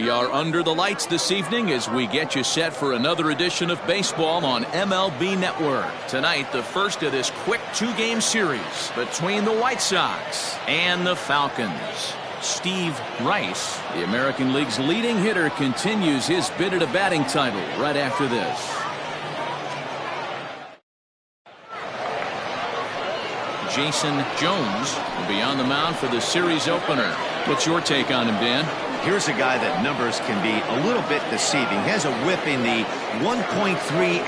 We are under the lights this evening as we get you set for another edition of baseball on MLB Network. Tonight, the first of this quick two-game series between the White Sox and the Falcons. Steve Rice, the American League's leading hitter, continues his bid at a batting title right after this. Jason Jones will be on the mound for the series opener. What's your take on him, Dan? Here's a guy that numbers can be a little bit deceiving. He has a whip in the 1.3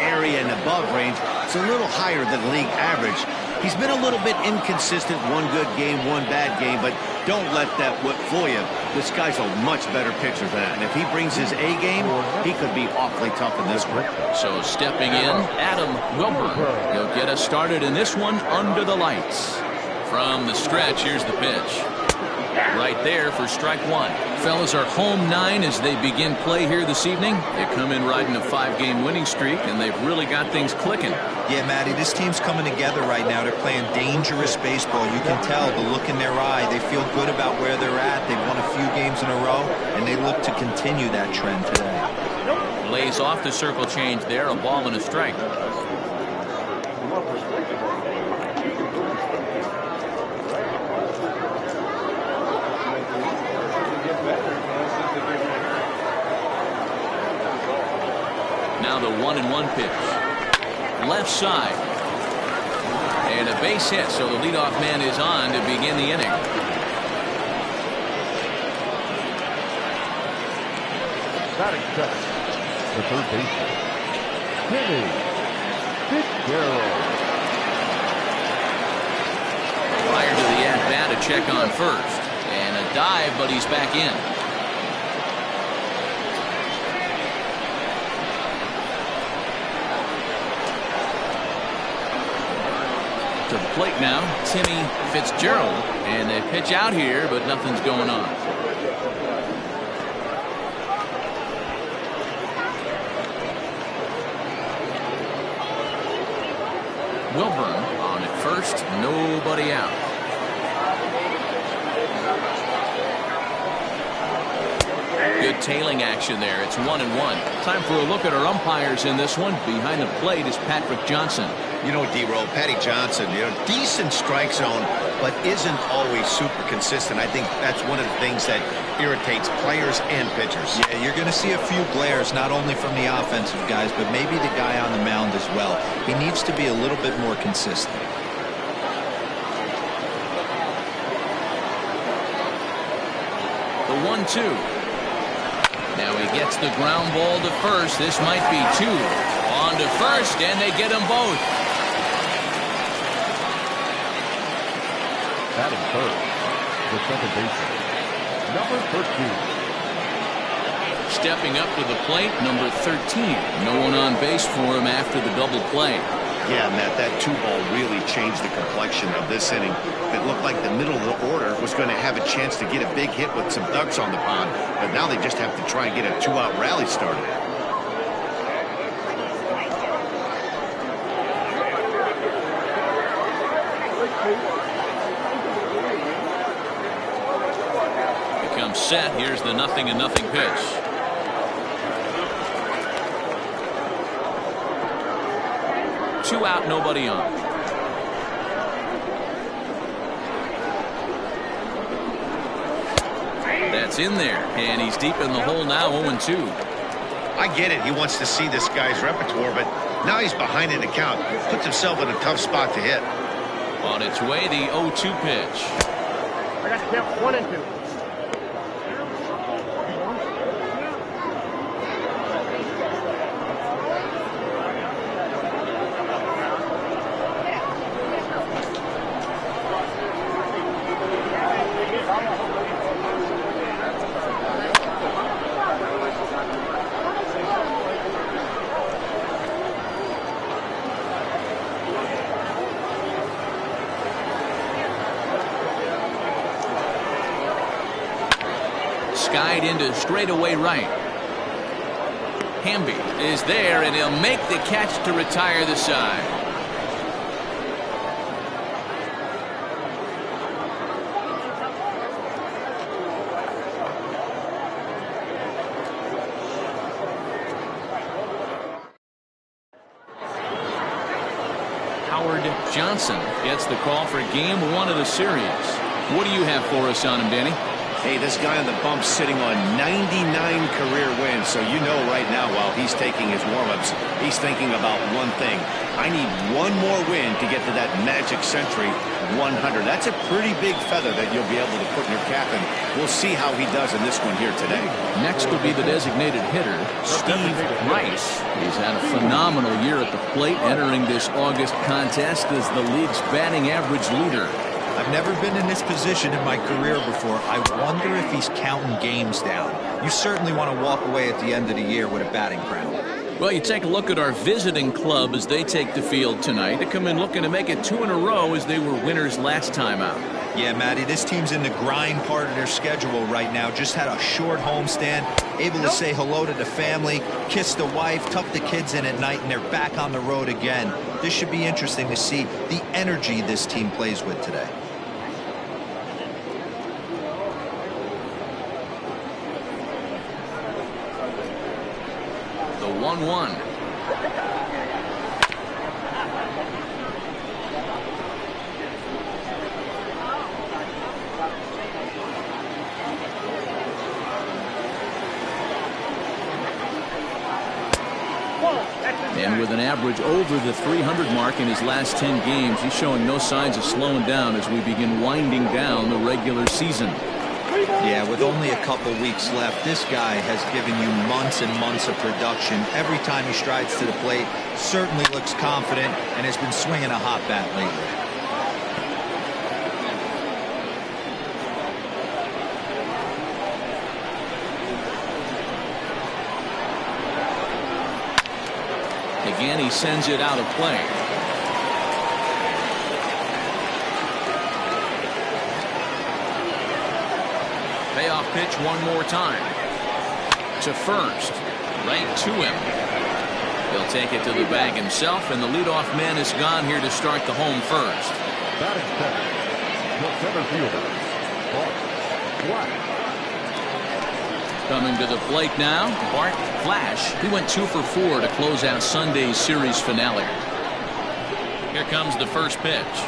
area and above range. It's a little higher than league average. He's been a little bit inconsistent. One good game, one bad game, but don't let that whip fool you. This guy's a much better pitcher than that. And if he brings his A game, he could be awfully tough in this one. So stepping in, Adam Wilburn. He'll get us started in this one under the lights. From the stretch, here's the pitch. Right there for strike one. Fellas are home 9 as they begin play here this evening. They come in riding a 5-game winning streak, and they've really got things clicking. Yeah, Matty, this team's coming together right now. They're playing dangerous baseball. You can tell the look in their eye. They feel good about where they're at. They've won a few games in a row, and they look to continue that trend today. Lays off the circle change there, a ball and a strike. Now the 1-1 pitch. Left side. And a base hit, so the leadoff man is on to begin the inning. Batting second, the third baseman, Timmy Fitzgerald. Prior to the at-bat, a check on first. And a dive, but he's back in. To the plate now, Timmy Fitzgerald, and they pitch out here, but nothing's going on. Wilburn on at first, nobody out. Good tailing action there. It's 1-1. Time for a look at our umpires in this one. Behind the plate is Patrick Johnson. You know, D-Roll, Patty Johnson, decent strike zone, but isn't always super consistent. I think that's one of the things that irritates players and pitchers. Yeah, you're going to see a few glares, not only from the offensive guys, but maybe the guy on the mound as well. He needs to be a little bit more consistent. The 1-2. Now he gets the ground ball to first. This might be 2. On to first, and they get them both. Batting third, the second baseman, number 13. Stepping up to the plate, number 13. No one on base for him after the double play. Yeah, Matt, that 2-ball really changed the complexion of this inning. It looked like the middle of the order was going to have a chance to get a big hit with some ducks on the pond, but now they just have to try and get a 2-out rally started. Becomes set. Here's the 0-0 pitch. Two out, nobody on. That's in there, and he's deep in the hole now, 0-2. I get it. He wants to see this guy's repertoire, but now he's behind in the count. Puts himself in a tough spot to hit. On its way, the 0-2 pitch. I got to count 1 and 2. Skied into straightaway right. Hamby is there, and he'll make the catch to retire the side. Howard Johnson gets the call for game 1 of the series. What do you have for us on him, Danny? Hey, this guy on the bump sitting on 99 career wins. So you know right now while he's taking his warm-ups, he's thinking about one thing. I need one more win to get to that magic century 100. That's a pretty big feather that you'll be able to put in your cap, and we'll see how he does in this one here today. Next will be the designated hitter, Steve Rice. He's had a phenomenal year at the plate, entering this August contest as the league's batting average leader. I've never been in this position in my career before. I wonder if he's counting games down. You certainly want to walk away at the end of the year with a batting crown. Well, you take a look at our visiting club as they take the field tonight. They come in looking to make it 2 in a row as they were winners last time out. Yeah, Matty, this team's in the grind part of their schedule right now. Just had a short homestand, able to say hello to the family, kiss the wife, tuck the kids in at night, and they're back on the road again. This should be interesting to see the energy this team plays with today. The 1-1. And with an average over the 300 mark in his last 10 games, he's showing no signs of slowing down as we begin winding down the regular season. Yeah, with only a couple weeks left, this guy has given you months and months of production. Every time he strides to the plate, certainly looks confident and has been swinging a hot bat lately. Again, he sends it out of play. Payoff pitch one more time. To first. Right to him. He'll take it to the bag himself, and the leadoff man is gone here to start the home first. Batting second, the center fielder, Bart Flash. Coming to the plate now, Bart Flash. He went 2 for 4 to close out Sunday's series finale. Here comes the first pitch.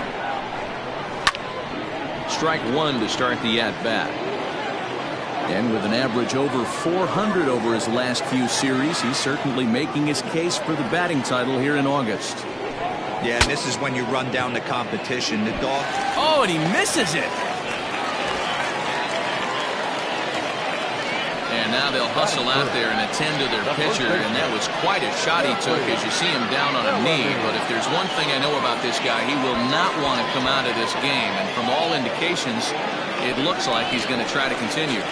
Strike 1 to start the at-bat. And with an average over 400 over his last few series, he's certainly making his case for the batting title here in August. Yeah, and this is when you run down the competition. The dog. Oh, and he misses it. And now they'll hustle out there and attend to their pitcher, and that was quite a shot he took as you see him down on a knee. But if there's one thing I know about this guy, he will not want to come out of this game. And from all indications, it looks like he's going to try to continue.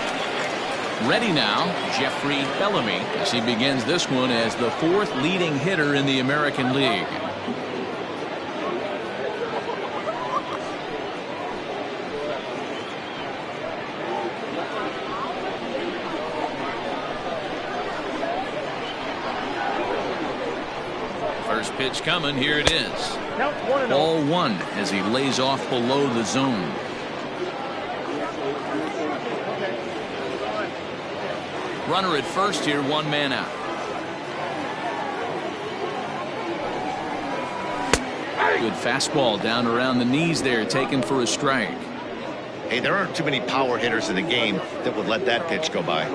Ready now, Jeffrey Bellamy, as he begins this one as the 4th leading hitter in the American League. First pitch coming, here it is. Ball 1 as he lays off below the zone. Runner at first here, 1 man out. Good fastball down around the knees there, taken for a strike. Hey, there aren't too many power hitters in the game that would let that pitch go by.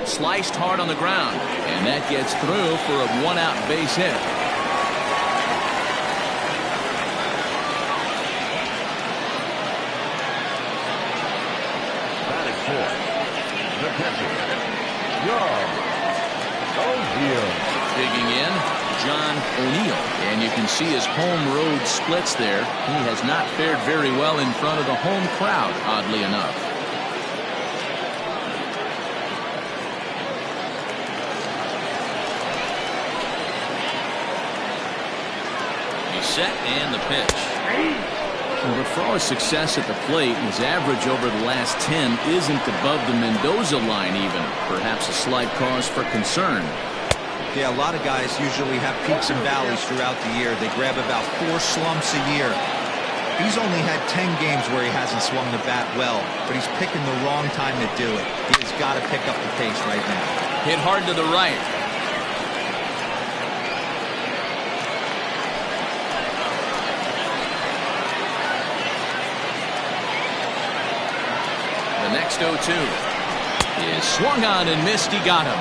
Sliced hard on the ground, and that gets through for a 1-out base hit. Batting fourth, the catcher, John O'Neill. Digging in, John O'Neill, and you can see his home road splits there. He has not fared very well in front of the home crowd, oddly enough. Set and the pitch. But for all his success at the plate, his average over the last 10 isn't above the Mendoza line even. Perhaps a slight cause for concern. Yeah, a lot of guys usually have peaks and valleys throughout the year. They grab about 4 slumps a year. He's only had 10 games where he hasn't swung the bat well, but he's picking the wrong time to do it. He has got to pick up the pace right now. Hit hard to the right. The next 0-2 is swung on and missed. He got him.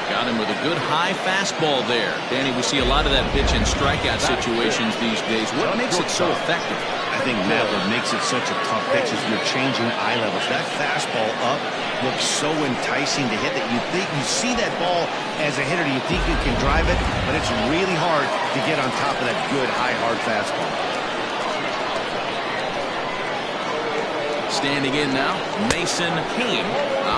Got him with a good high fastball there. Danny, we see a lot of that pitch in strikeout situations these days. What makes it so effective? I think, Matt, what makes it such a tough pitch is you're changing eye levels. That fastball up looks so enticing to hit that you think you see that ball as a hitter. You think you can drive it, but it's really hard to get on top of that good high hard fastball. Standing in now, Mason Hain.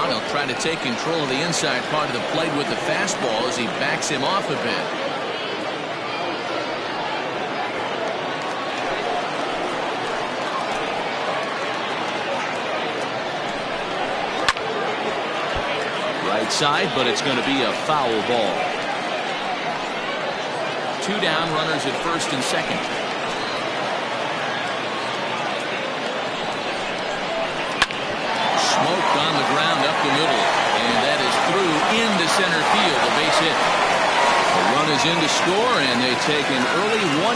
He'll try to take control of the inside part of the plate with the fastball as he backs him off a bit. Right side, but it's going to be a foul ball. 2 down, runners at first and second. Smoked on the ground up the middle, and that is through into center field. A base hit. The run is in to score, and they take an early 1-0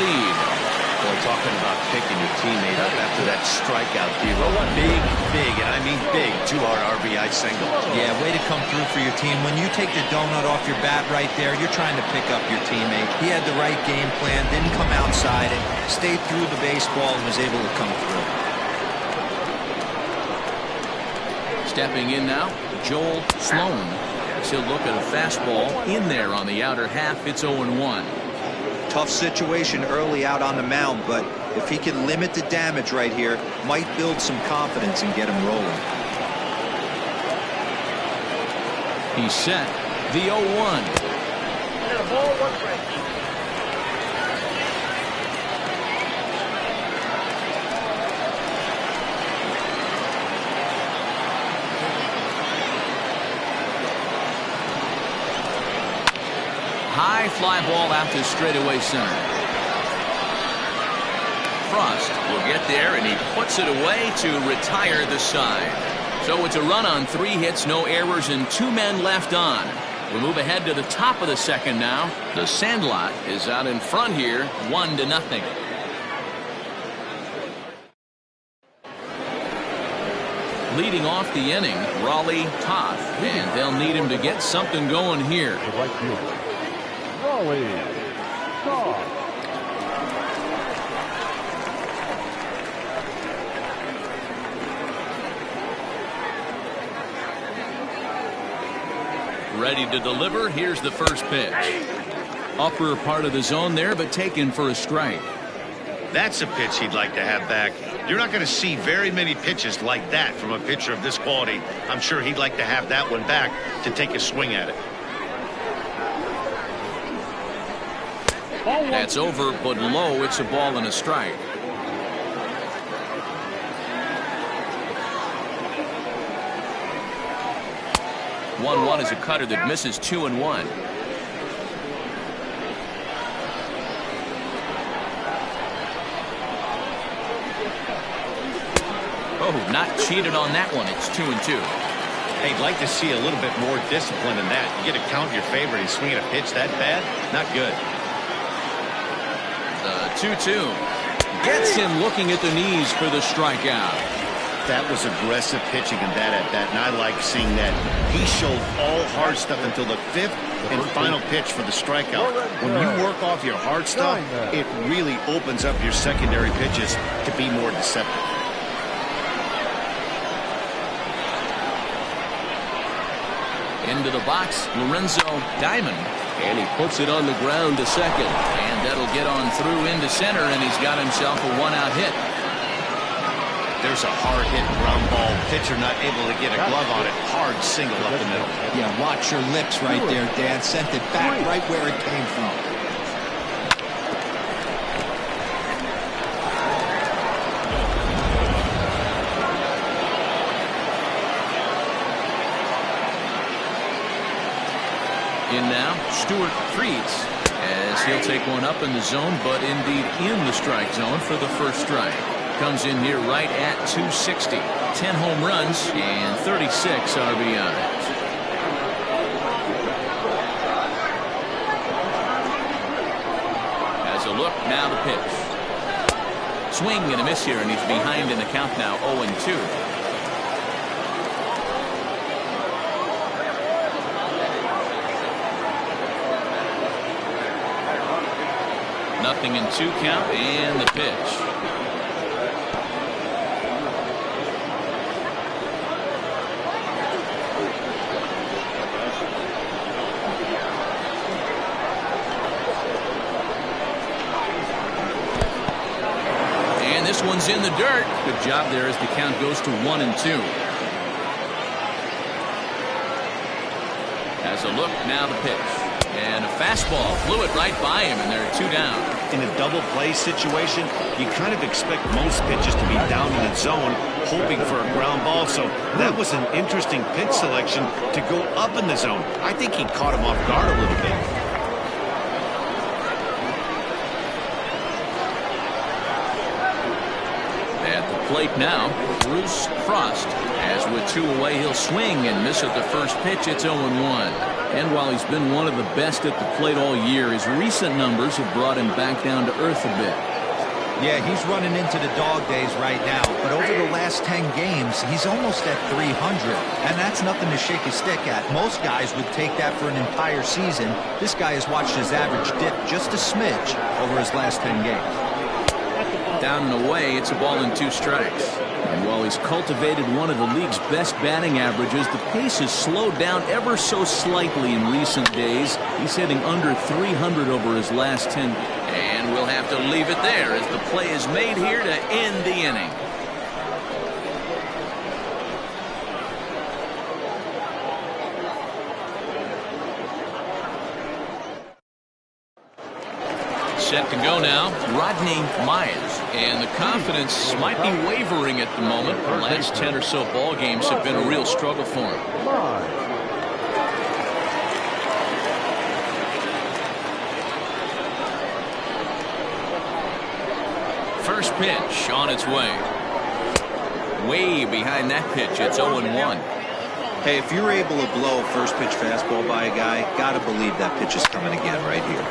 lead. Boy, talking about picking your teammate up after that strikeout, D-Roll. Big, and I mean big, 2-hard RBI single. Yeah, way to come through for your team. When you take the donut off your bat right there, you're trying to pick up your teammate. He had the right game plan, didn't come outside it, stayed through the baseball, and was able to come through. Stepping in now, Joel Sloan. He'll look at a fastball in there on the outer half. It's 0-1. Tough situation early out on the mound, but if he can limit the damage right here, might build some confidence and get him rolling. He's set. The 0-1. High fly ball out to straightaway center. Frost will get there, and he puts it away to retire the side. So it's a run on 3 hits, no errors, and 2 men left on. We'll move ahead to the top of the second now. The Sandlot is out in front here, 1-0. Leading off the inning, Raleigh Toth, and they'll need him to get something going here. The right fielder, Raleigh Toth. Ready to deliver. Here's the first pitch. Upper part of the zone there, but taken for a strike. That's a pitch he'd like to have back. You're not going to see very many pitches like that from a pitcher of this quality. I'm sure he'd like to have that one back to take a swing at it. That's over, but low. It's a ball and a strike. One is a cutter that misses 2-1. Oh, not cheated on that one. It's 2-2. Hey, I'd like to see a little bit more discipline in that. You get a count in your favor and swinging a pitch that bad? Not good. The 2-2 gets him looking at the knees for the strikeout. That was aggressive pitching and bad at bat, and I like seeing that. He showed all hard stuff until the 5th and final pitch for the strikeout. When you work off your hard stuff, it really opens up your secondary pitches to be more deceptive. Into the box, Lorenzo Diamond, and he puts it on the ground to second, and that'll get on through into center, and he's got himself a 1-out hit. There's a hard hit ground ball. Pitcher not able to get a glove on it. Hard single up the middle. Yeah, watch your lips right there, Dan. Sent it back right where it came from. In now, Stuart Freeds, as he'll take one up in the zone, but indeed in the strike zone for the first strike. Comes in here right at 260. 10 home runs and 36 RBIs. As a look, now the pitch. Swing and a miss here, and he's behind in the count now, 0-2. Nothing in 2 count, and the pitch. And this one's in the dirt. Good job there as the count goes to 1-2. As a look, now the pitch. And a fastball flew it right by him, and there are 2 down. In a double play situation, you kind of expect most pitches to be down in the zone, hoping for a ground ball. So that was an interesting pitch selection to go up in the zone. I think he caught him off guard a little bit. At the plate now, Bruce Frost. As with 2 away, he'll swing and miss at the first pitch. It's 0-1. And while he's been one of the best at the plate all year, his recent numbers have brought him back down to earth a bit. Yeah, he's running into the dog days right now, but over the last 10 games, he's almost at 300, and that's nothing to shake his stick at. Most guys would take that for an entire season. This guy has watched his average dip just a smidge over his last 10 games. Down and away, it's a ball and 2 strikes. And while he's cultivated one of the league's best batting averages, the pace has slowed down ever so slightly in recent days. He's hitting under 300 over his last 10. And we'll have to leave it there as the play is made here to end the inning. Set to go now, Rodney Myers. And the confidence might be wavering at the moment. The last 10 or so ball games have been a real struggle for him. First pitch on its way. Way behind that pitch, it's 0-1. Hey, if you're able to blow a first pitch fastball by a guy, gotta believe that pitch is coming again right here.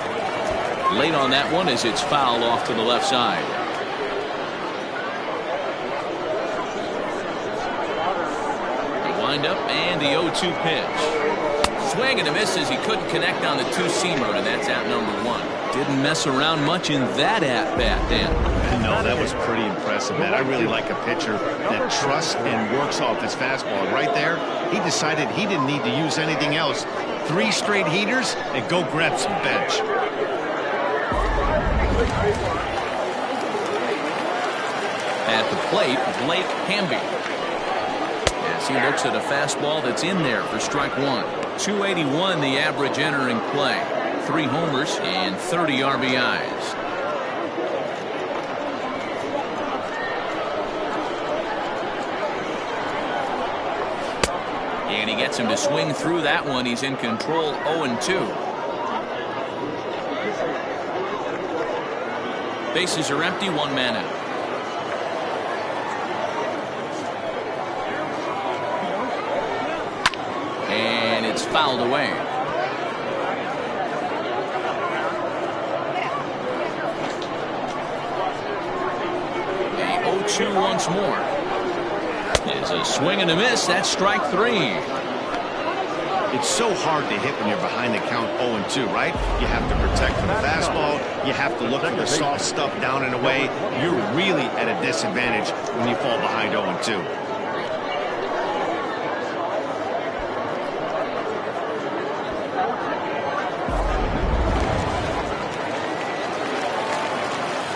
Late on that one as it's fouled off to the left side. The windup and the 0-2 pitch. Swing and a miss as he couldn't connect on the 2-seamer, and that's out number 1. Didn't mess around much in that at-bat, Dan. No, that was pretty impressive, man. I really like a pitcher that trusts and works off his fastball. Right there, he decided he didn't need to use anything else. 3 straight heaters and go grab some bench. At the plate, Blake Hamby. As he looks at a fastball that's in there for strike 1. 281 the average entering play. 3 homers and 30 RBIs. And he gets him to swing through that one. He's in control, 0-2. Bases are empty, 1 man out. And it's fouled away. A 0-2 once more. It's a swing and a miss. That's strike 3. It's so hard to hit when you're behind the count 0-2, right? You have to protect from the fastball. You have to look for the soft stuff down and away. You're really at a disadvantage when you fall behind 0-2.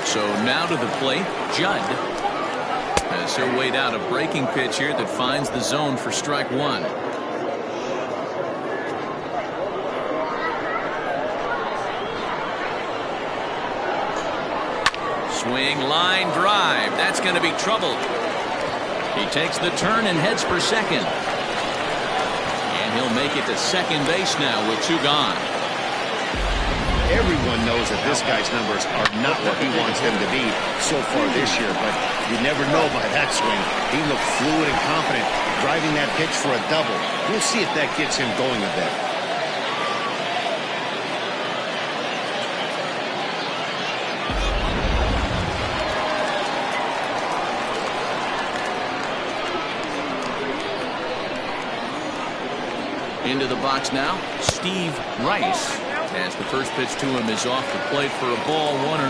So now to the plate, Judd. As he'll wait out a breaking pitch here that finds the zone for strike 1. Swing, line drive. That's going to be trouble. He takes the turn and heads for second. And he'll make it to second base now with 2 gone. Everyone knows that this guy's numbers are not what he wants them to be so far this year, but you never know by that swing. He looked fluid and confident, driving that pitch for a double. We'll see if that gets him going a bit. Into the box now, Steve Rice. As the first pitch to him is off the plate for a ball, 1-0.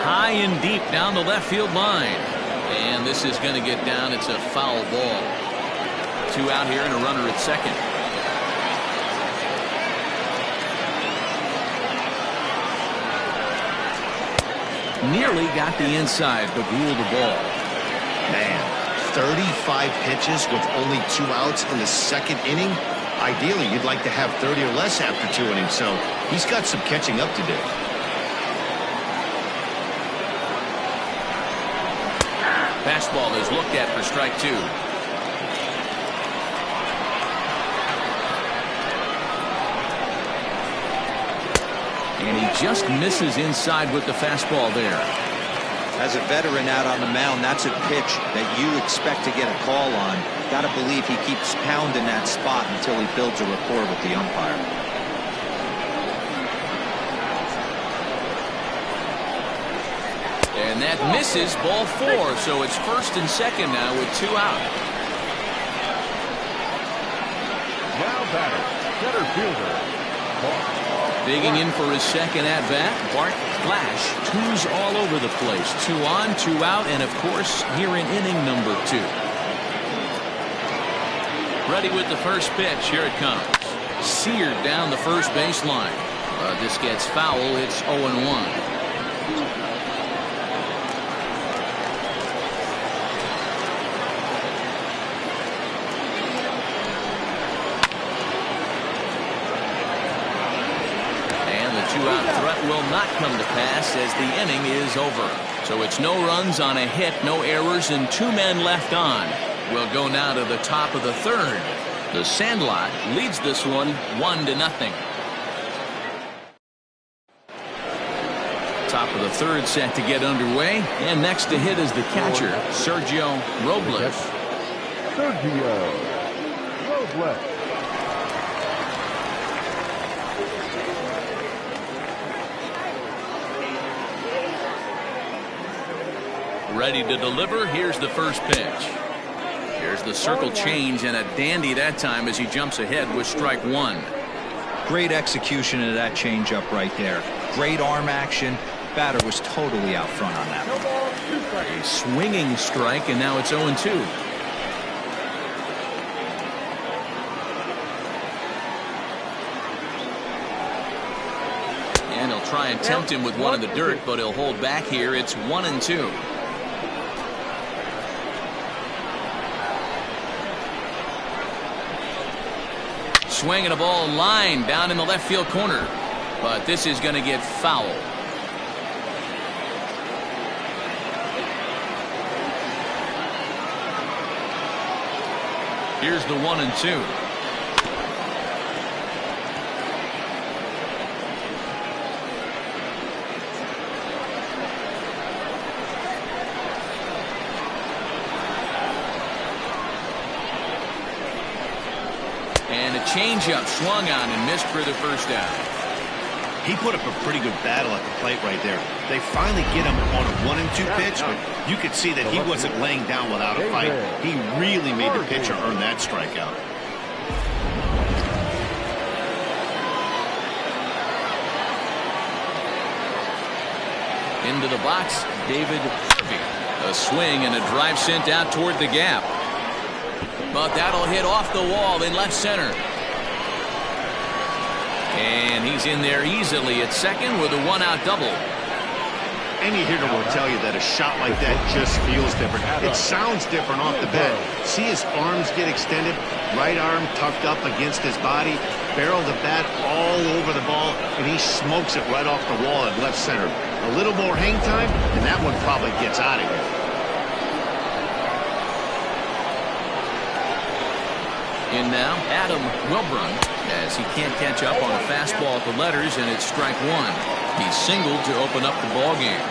High and deep down the left field line. And this is going to get down. It's a foul ball. 2 out here and a runner at second. Nearly got the inside, but ruled the ball. Man, 35 pitches with only 2 outs in the second inning. Ideally, you'd like to have 30 or less after 2 innings, so he's got some catching up to do. Fastball is looked at for strike 2. And he just misses inside with the fastball there. As a veteran out on the mound, that's a pitch that you expect to get a call on. Got to believe he keeps pounding that spot until he builds a rapport with the umpire. And that misses, ball 4, so it's first and second now with 2 out. Now batter, center fielder, Bart. Digging in for his second at-bat, Bart Flash. 2s all over the place. 2 on, 2 out, and of course, here in inning number 2. Ready with the first pitch. Here it comes. Seared down the first baseline. This gets foul. It's 0-1. Two-out threat will not come to pass as the inning is over. So it's no runs on a hit, no errors, and 2 men left on. We'll go now to the top of the 3rd. The Sandlot leads this one 1-0. Top of the 3rd set to get underway, and next to hit is the catcher, Sergio Robles. Sergio Robles. Ready to deliver. Here's the first pitch. Here's the circle change, and a dandy that time as he jumps ahead with strike 1. Great execution of that changeup right there. Great arm action. Batter was totally out front on that one. A swinging strike, and now it's 0-2. And he'll try and tempt him with one in the dirt, but he'll hold back here. It's 1-2. Swinging a ball line down in the left field corner, but this is going to get foul. Here's the 1-2. And a changeup swung on and missed for the first down. He put up a pretty good battle at the plate right there. They finally get him on a 1-2 pitch, but you could see that he wasn't laying down without a fight. He really made the pitcher earn that strikeout. Into the box, David Harvey. A swing and a drive sent out toward the gap. But that'll hit off the wall in left center. And he's in there easily at second with a 1-out double. Any hitter will tell you that a shot like that just feels different. It sounds different off the bat. See his arms get extended, right arm tucked up against his body, barrel the bat all over the ball, and he smokes it right off the wall at left center. A little more hang time, and that one probably gets out of here. In now, Adam Wilburn, as he can't catch up on a fastball at the letters, and it's strike one. He singled to open up the ball game.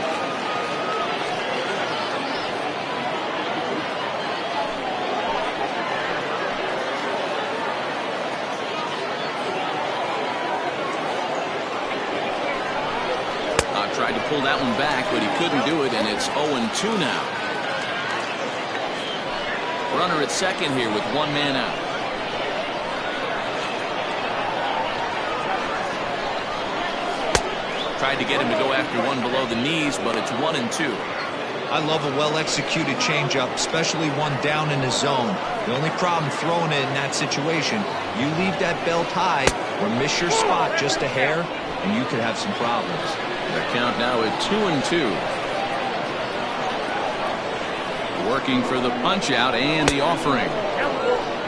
Tried to pull that one back, but he couldn't do it, and it's 0-2 now. Runner at second here with one man out. Tried to get him to go after one below the knees, but it's 1-2. I love a well-executed changeup, especially one down in the zone. The only problem throwing it in that situation, you leave that belt high or miss your spot just a hair, and you could have some problems. The count now at 2-2. Working for the punch out and the offering.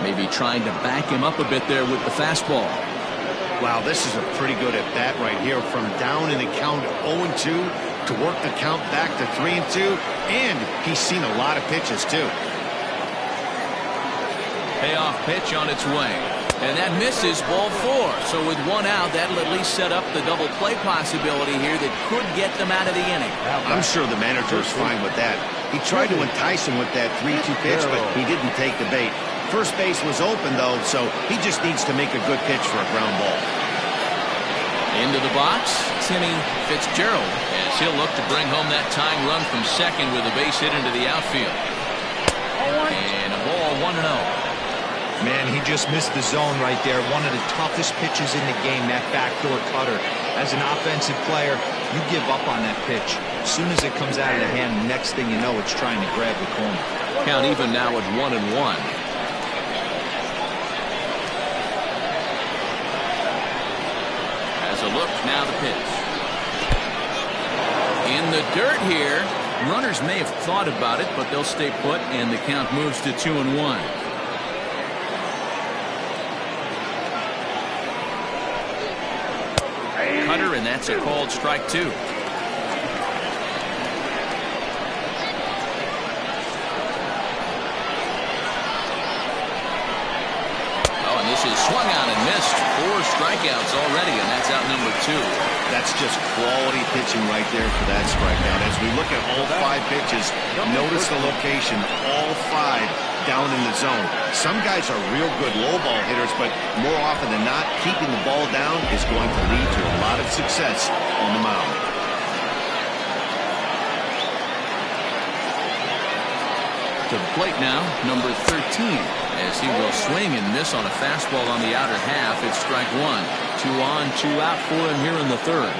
Maybe trying to back him up a bit there with the fastball. Wow, this is a pretty good at bat right here, from down in the count 0-2 to work the count back to 3-2, and he's seen a lot of pitches too. Payoff pitch on its way. And that misses, ball four. So with one out, that'll at least set up the double play possibility here that could get them out of the inning. I'm sure the manager is fine with that. He tried to entice him with that 3-2 pitch, but he didn't take the bait. First base was open, though, so he just needs to make a good pitch for a ground ball. Into the box, Timmy Fitzgerald, as he'll look to bring home that tying run from second with a base hit into the outfield. And a ball, 1-0. Man, he just missed the zone right there. One of the toughest pitches in the game, that backdoor cutter. As an offensive player, you give up on that pitch. As soon as it comes out of the hand, the next thing you know, it's trying to grab the corner. Count even now at 1-1. As a look, now the pitch. In the dirt here. Runners may have thought about it, but they'll stay put, and the count moves to 2-1. Cutter, and that's a called strike two. Oh, and this is swung on and missed. 4 strikeouts already, and that's out number 2. That's just quality pitching right there for that strikeout. As we look at all 5 pitches, notice the location, all 5 down in the zone. Some guys are real good low ball hitters, but more often than not, keeping the ball down is going to lead to a lot of success on the mound. To the plate now, number 13, as he will swing and miss on a fastball on the outer half. It's strike 1. 2 on, 2 out for him here in the third.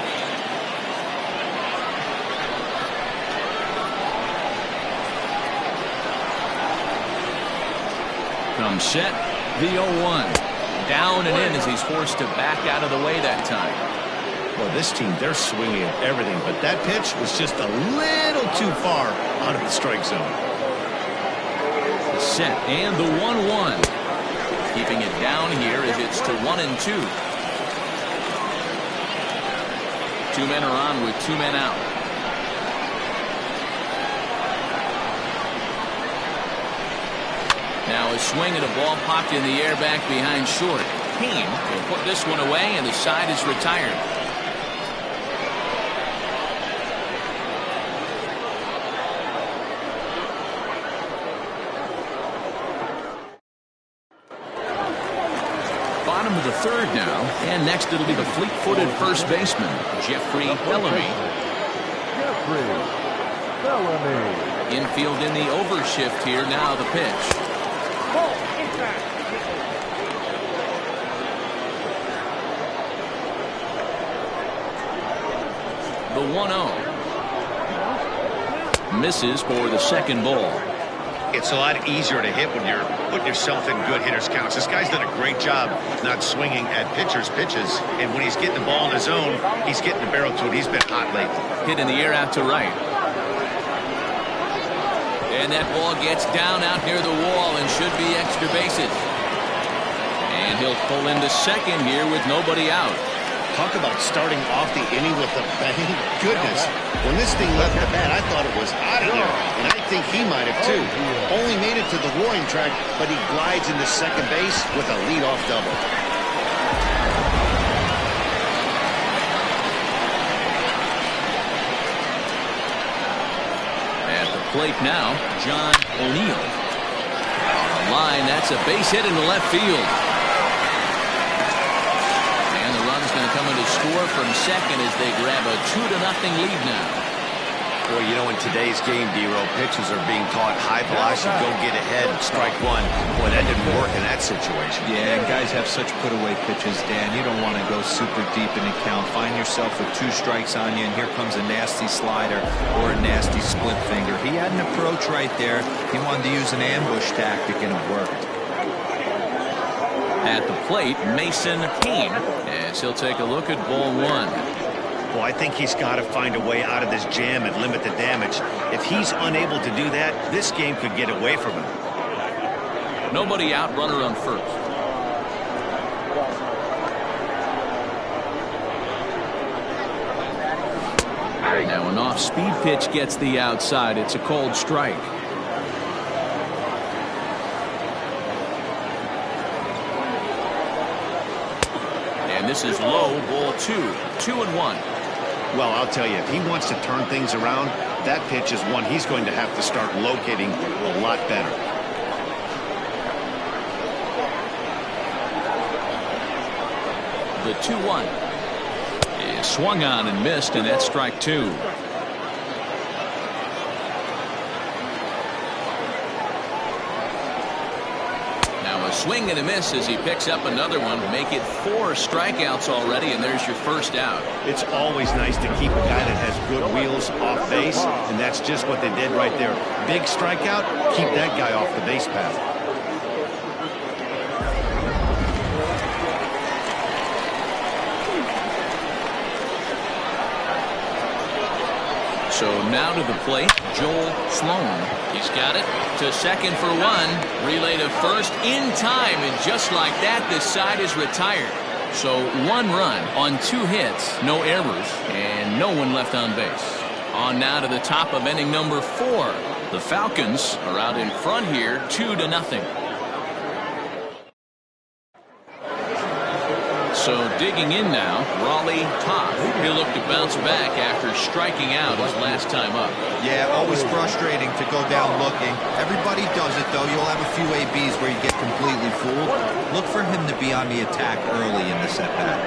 Comes set, the 0-1. Down and in as he's forced to back out of the way that time. Well, this team, they're swinging at everything, but that pitch was just a little too far out of the strike zone. The set and the 1-1. Keeping it down here as it's to 1-2. 2 men are on with 2 men out. Now a swing at a ball popped in the air back behind short. Kane will put this one away, and the side is retired. Bottom of the third now, and next it'll be the fleet-footed first baseman, Jeffrey Bellamy. Infield in the overshift here, now the pitch. The 1-0. Misses for the second ball. It's a lot easier to hit when you're putting yourself in good hitters counts. This guy's done a great job not swinging at pitchers' pitches, and when he's getting the ball in his zone, he's getting the barrel to it. He's been hot lately. Hit in the air out to right. And that ball gets down out near the wall and should be extra bases. And he'll pull into second here with nobody out. Talk about starting off the inning with a bang. Goodness. When this thing left the bat, I thought it was out of there. And I think he might have too. Only made it to the warning track, but he glides into second base with a leadoff double. At the plate now, John O'Neill. On the line, that's a base hit into left field. Going to come in to score from second as they grab a 2-0 lead now. Boy, you know, in today's game, D-Row, pitchers are being taught high velocity, go get ahead, strike one. Boy, that didn't work in that situation. Yeah, and guys have such put-away pitches, Dan. You don't want to go super deep in the count. Find yourself with 2 strikes on you, and here comes a nasty slider or a nasty split finger. He had an approach right there. He wanted to use an ambush tactic, and it worked. At the plate, Mason Kane, as he'll take a look at ball 1. Well, I think he's got to find a way out of this jam and limit the damage. If he's unable to do that, this game could get away from him. Nobody out, runner on first. Now an off-speed pitch gets the outside. It's a cold strike. This is low, ball 2, 2-1. Well, I'll tell you, if he wants to turn things around, that pitch is one he's going to have to start locating a lot better. The 2-1 is swung on and missed, and that's strike 2. Swing and a miss as he picks up another one to make it 4 strikeouts already, and there's your first out. It's always nice to keep a guy that has good wheels off base, and that's just what they did right there. Big strikeout, keep that guy off the base path. So now to the plate, Joel Sloan. He's got it to second for 1. Relay to first in time, and just like that, this side is retired. So 1 run on 2 hits, no errors, and no one left on base. On now to the top of inning number 4. The Falcons are out in front here, 2-0. So digging in now, Raleigh Toth. He'll look to bounce back after striking out his last time up. Yeah, always frustrating to go down looking. Everybody does it, though. You'll have a few ABs where you get completely fooled. Look for him to be on the attack early in this at-bat.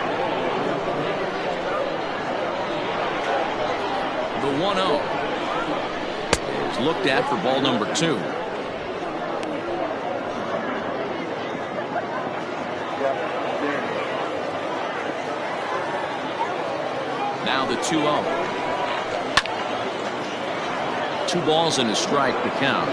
The 1-0 is looked at for ball number 2. Now the 2-0. 2 balls and a strike to count.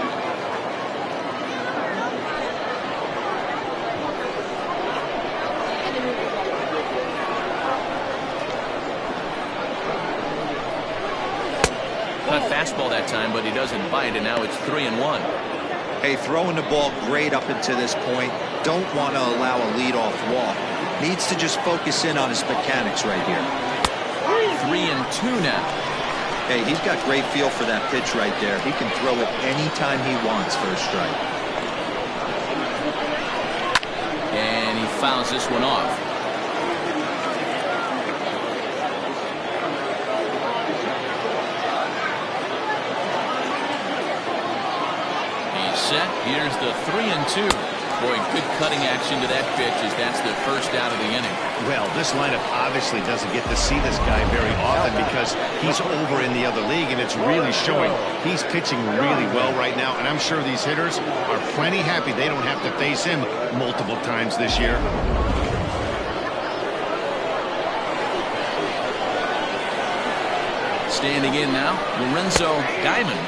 Cut fastball that time, but he doesn't bite, and now it's 3-1. Hey, throwing the ball great up until this point. Don't want to allow a leadoff walk. Needs to just focus in on his mechanics right here. 3-2 now. Hey, he's got great feel for that pitch right there. He can throw it anytime he wants for a strike. And he fouls this one off. He's set. Here's the 3-2. Boy, good cutting action to that pitch as that's the first out of the inning. Well, this lineup obviously doesn't get to see this guy very often because he's over in the other league, and it's really showing. He's pitching really well right now, and I'm sure these hitters are plenty happy they don't have to face him multiple times this year. Standing in now, Lorenzo Diamond,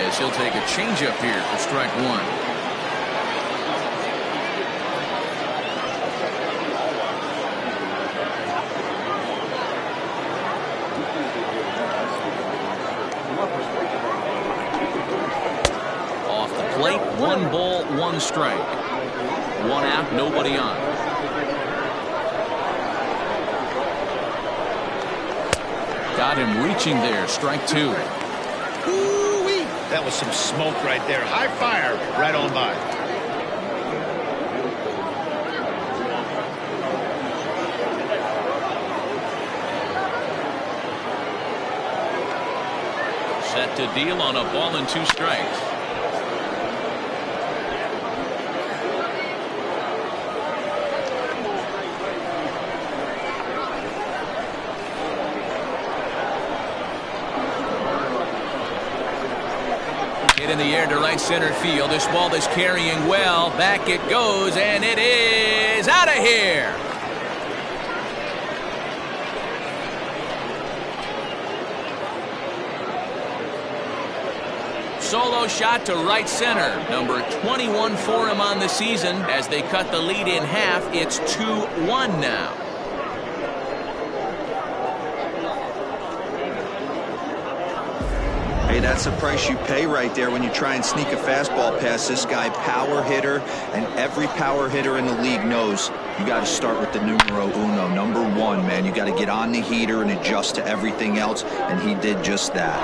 as he'll take a changeup here for strike 1. Plate, 1 ball, 1 strike. 1 out, nobody on. Got him reaching there. Strike two. Ooh-wee. That was some smoke right there. High fire right on by. Set to deal on a ball and 2 strikes. Hit in the air to right center field. This ball is carrying well. Back it goes, and it is out of here. Solo shot to right center. Number 21 for him on the season. As they cut the lead in half, it's 2-1 now. Hey, that's the price you pay right there when you try and sneak a fastball past this guy. Power hitter, and every power hitter in the league knows you got to start with the numero uno, number 1, man. You got to get on the heater and adjust to everything else, and he did just that.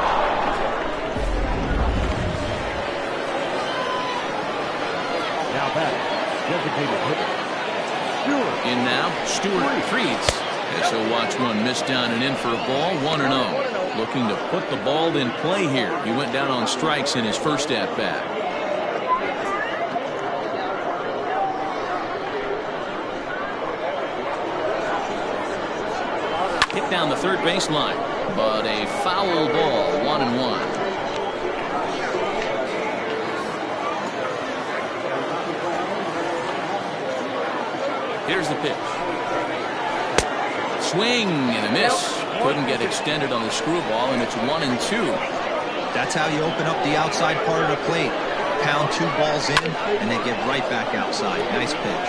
In now, Stewart Freeds. As he'll watch one miss down and in for a ball, 1-0. Looking to put the ball in play here. He went down on strikes in his first at-bat. Hit down the third baseline, but a foul ball, 1-1. Here's the pitch. Swing and a miss. Couldn't get extended on the screwball, and it's 1-2. That's how you open up the outside part of the plate. Pound 2 balls in, and they get right back outside. Nice pitch.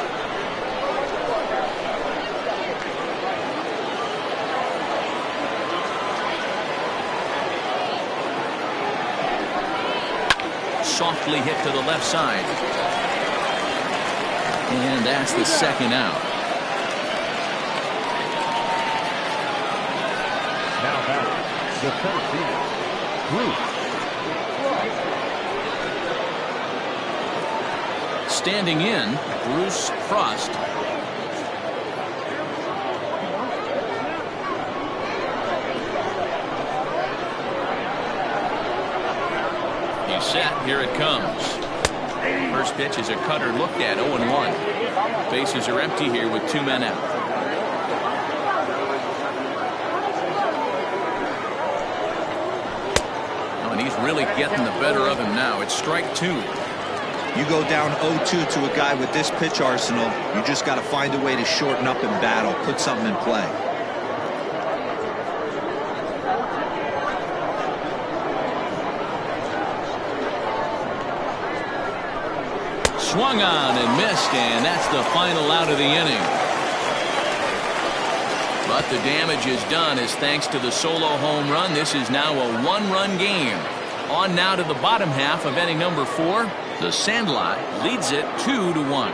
Softly hit to the left side. And that's the second out. Now back, the center field, Bruce. Standing in, Bruce Frost. He's set. Here it comes. First pitch is a cutter looked at, 0-1. Bases are empty here with 2 men out. Oh, and he's really getting the better of him now. It's strike 2. You go down 0-2 to a guy with this pitch arsenal, you just got to find a way to shorten up and battle, put something in play. Swung on and missed, and that's the final out of the inning. But the damage is done as thanks to the solo home run. This is now a 1-run game. On now to the bottom half of inning number 4. The Sandlot leads it 2-1.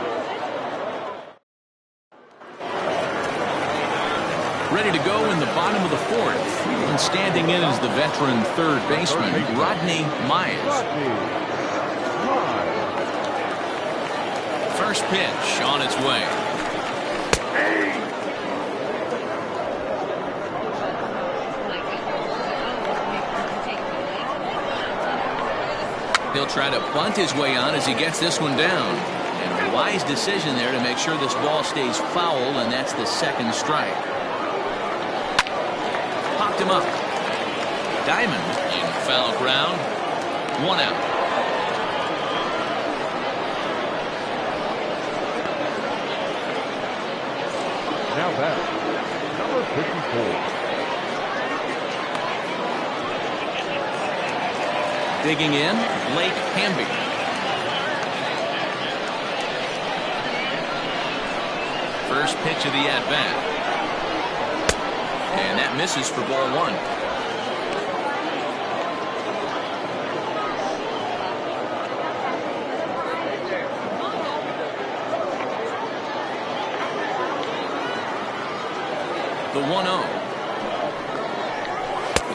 Ready to go in the bottom of the 4th. And standing in is the veteran third baseman, Rodney Myers. First pitch on its way. He'll try to bunt his way on as he gets this one down. And a wise decision there to make sure this ball stays foul, and that's the second strike. Popped him up. Diamond in foul ground. 1 out. Now back, number 54. Digging in, Blake Hamby. First pitch of the at-bat. And that misses for ball 1. The 1-0.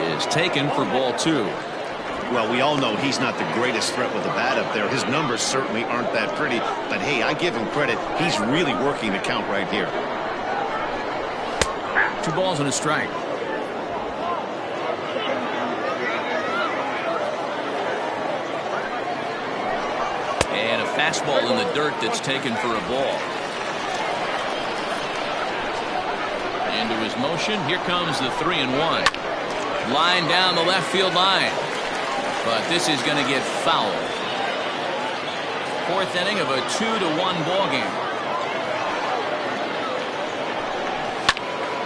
is taken for ball 2. Well, we all know he's not the greatest threat with the bat up there. His numbers certainly aren't that pretty. But, hey, I give him credit. He's really working the count right here. 2 balls and a strike. And a fastball in the dirt that's taken for a ball. Into his motion. Here comes the 3-1. Line down the left field line. But this is going to get foul. 4th inning of a 2-1 ball game.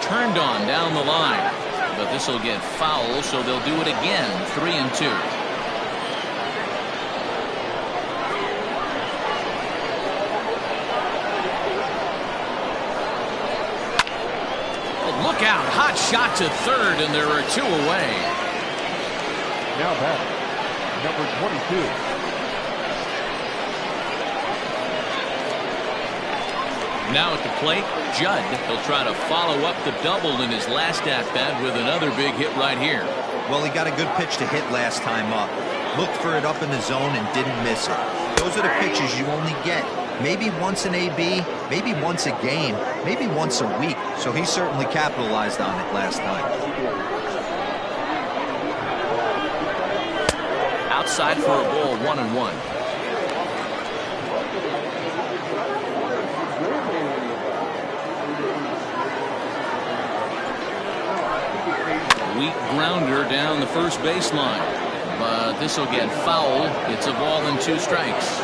Turned on down the line. But this will get foul, so they'll do it again. 3-2. Look out. Hot shot to third, and there are 2 away. Now batting, number 22. Now at the plate, Judd. He'll try to follow up the double in his last at-bat with another big hit right here. Well, he got a good pitch to hit last time up. Looked for it up in the zone and didn't miss it. Those are the pitches you only get maybe once an AB, maybe once a game, maybe once a week. So he certainly capitalized on it last time. Outside for a ball, 1-1. Weak grounder down the first baseline. But this will get foul. It's a ball and 2 strikes.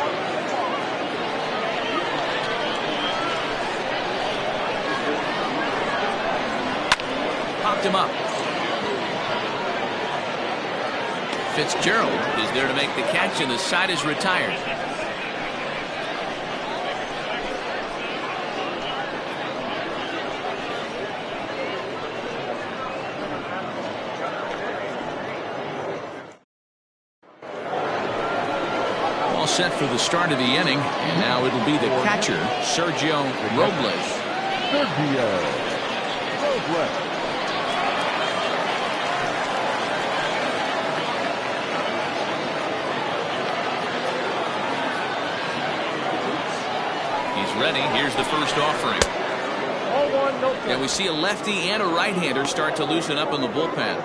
Popped him up. Fitzgerald is there to make the catch, and the side is retired. All set for the start of the inning, and now it'll be the catcher, Sergio Robles. Sergio Robles. Ready. Here's the first offering. And we see a lefty and a right-hander start to loosen up in the bullpen.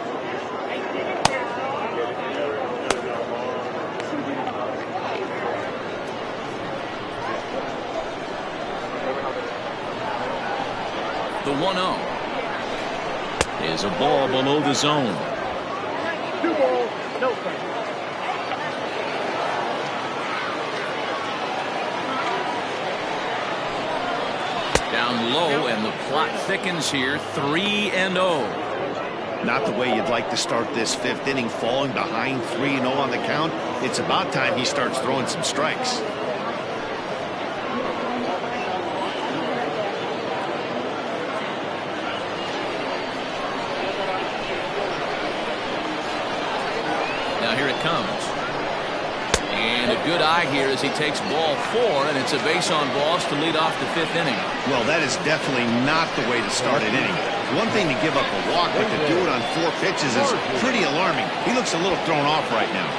The 1-0 is a ball below the zone. 2 balls, no strikes. Down low, and the plot thickens here. 3-0. Not the way you'd like to start this 5th inning, falling behind 3-0 on the count. It's about time he starts throwing some strikes. Now here it comes. And a good eye here as he takes ball 4, and it's a base on balls to lead off the 5th inning. Well, that is definitely not the way to start an inning. One thing to give up a walk, but to do it on 4 pitches is pretty alarming. He looks a little thrown off right now.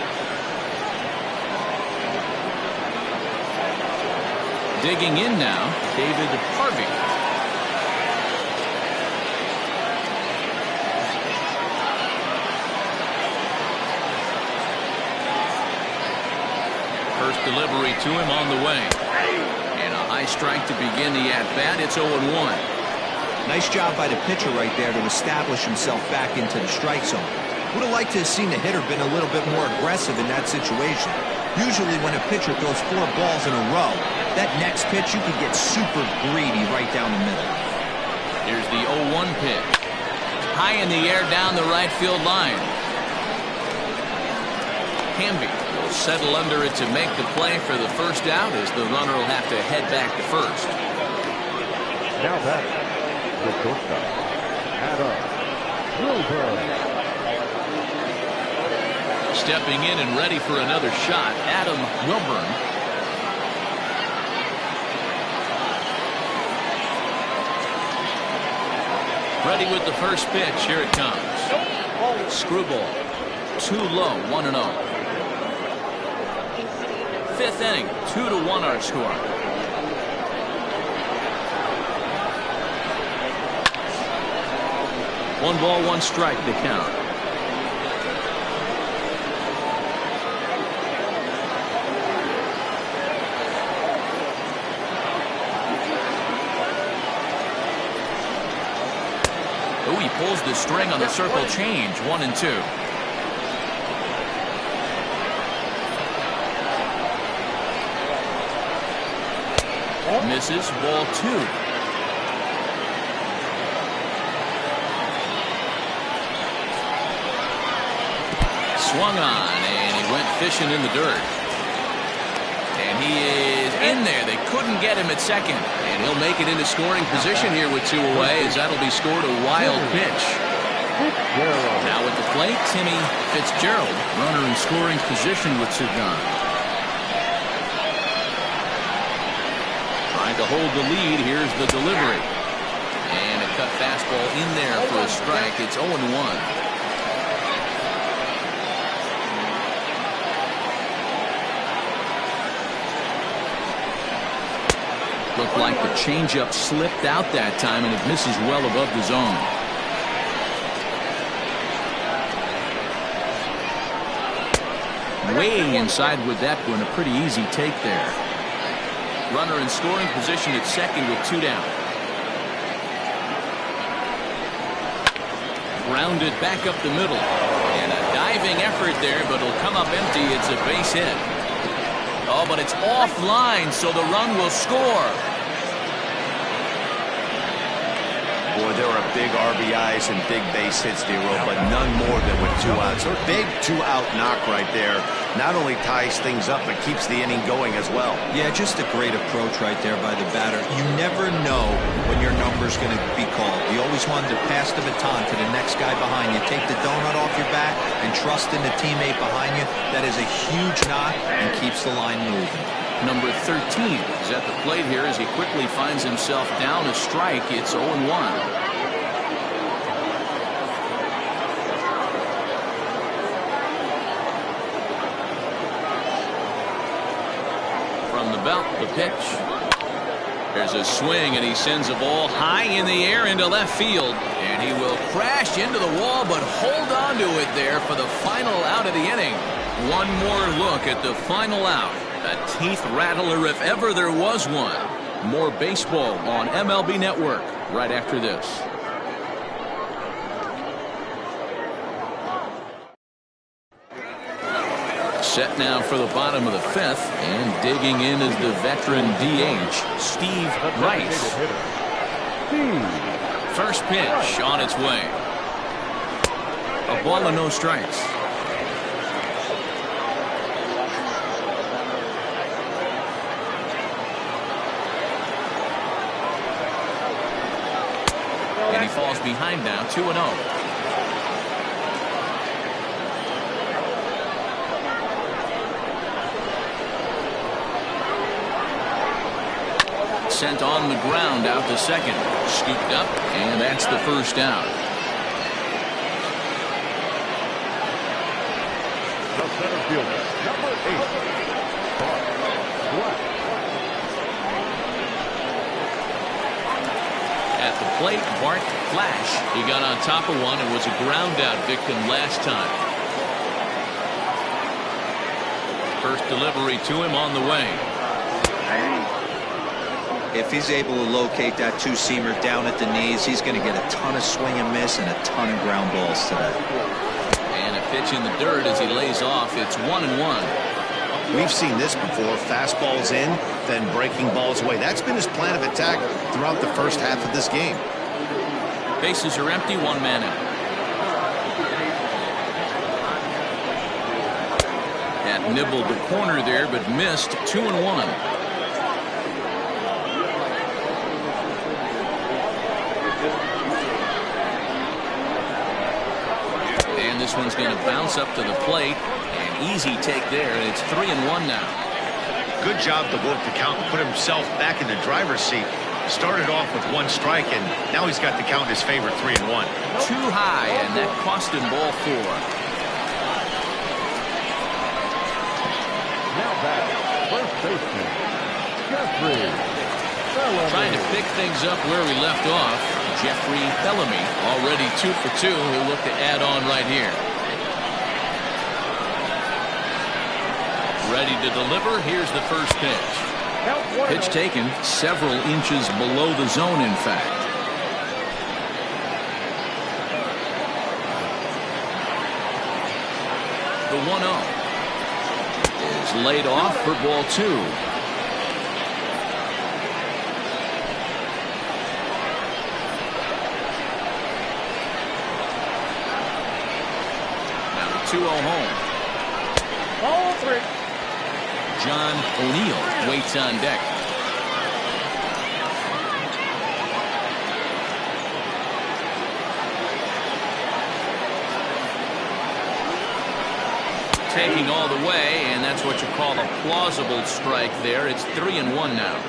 Digging in now, David Harvey. First delivery to him on the way. And a high strike to begin the at-bat. It's 0-1. Nice job by the pitcher right there to establish himself back into the strike zone. Would have liked to have seen the hitter been a little bit more aggressive in that situation. Usually when a pitcher throws 4 balls in a row, that next pitch you could get super greedy right down the middle. Here's the 0-1 pitch. High in the air down the right field line. Hamby will settle under it to make the play for the first out, as the runner will have to head back to first. Now batting, the shortstop, Adam Wilburn. Stepping in and ready for another shot, Adam Wilburn. Ready with the first pitch. Here it comes. Screwball. Too low, 1-0. Fifth inning, 2-1 our score. One ball, one strike to count. Oh, he pulls the string on the circle change. 1-2. Misses, ball 2. Swung on, and he went fishing in the dirt. And he is in there. They couldn't get him at second. And he'll make it into scoring position here with 2 away, as that'll be scored a wild pitch. Now at the plate, Timmy Fitzgerald. Runner in scoring position with 2 gone. Trying to hold the lead. Here's the delivery. And a cut fastball in there for a strike. It's 0-1. Looked like the changeup slipped out that time, and it misses well above the zone. Way inside with that one. A pretty easy take there. Runner in scoring position at second with 2 down. Grounded back up the middle. And a diving effort there, but it'll come up empty. It's a base hit. Oh, but it's offline, so the run will score. Boy, there are big RBIs and big base hits, D-Row, but none more than with 2 outs. A big 2-out knock right there. Not only ties things up, but keeps the inning going as well. Yeah, just a great approach right there by the batter. You never know when your number's going to be called. You always want to pass the baton to the next guy behind you. Take the donut off your back and trust in the teammate behind you. That is a huge knock and keeps the line moving. Number 13 is at the plate here as he quickly finds himself down a strike. It's 0-1. From the belt, the pitch. There's a swing, and he sends a ball high in the air into left field. And he will crash into the wall, but hold on to it there for the final out of the inning. One more look at the final out. A teeth rattler if ever there was one. More baseball on MLB Network right after this. Set now for the bottom of the 5th, and digging in is the veteran DH, Steve Rice. First pitch on its way. A ball and no strikes. And he falls behind now, 2-0. Sent on the ground out to second. Scooped up, and that's the first down. The center fielder, number 8, Bart. At the plate, Bart Flash. He got on top of one and was a ground out victim last time. First delivery to him on the way. If he's able to locate that 2-seamer down at the knees, he's going to get a ton of swing and miss and a ton of ground balls today. And a pitch in the dirt as he lays off. It's 1-1. We've seen this before. Fastballs in, then breaking balls away. That's been his plan of attack throughout the first half of this game. Bases are empty, 1 man out. That nibbled the corner there, but missed. 2-1. This one's going to bounce up to the plate. An easy take there, and it's 3-1 now. Good job to work the count and put himself back in the driver's seat. Started off with 1 strike, and now he's got the count in his favor, 3-1. Too high, and that cost him ball 4. Now back, first baseman, Jeffrey. Trying to pick things up where we left off. Jeffrey Bellamy already 2 for 2. He'll look to add on right here. Ready to deliver. Here's the first pitch. Pitch taken several inches below the zone, in fact. The 1-0 is laid off for ball 2. Now the 2-0 home. Ball 3. John O'Neill waits on deck. Taking all the way, and that's what you call a plausible strike there. It's 3-1 now.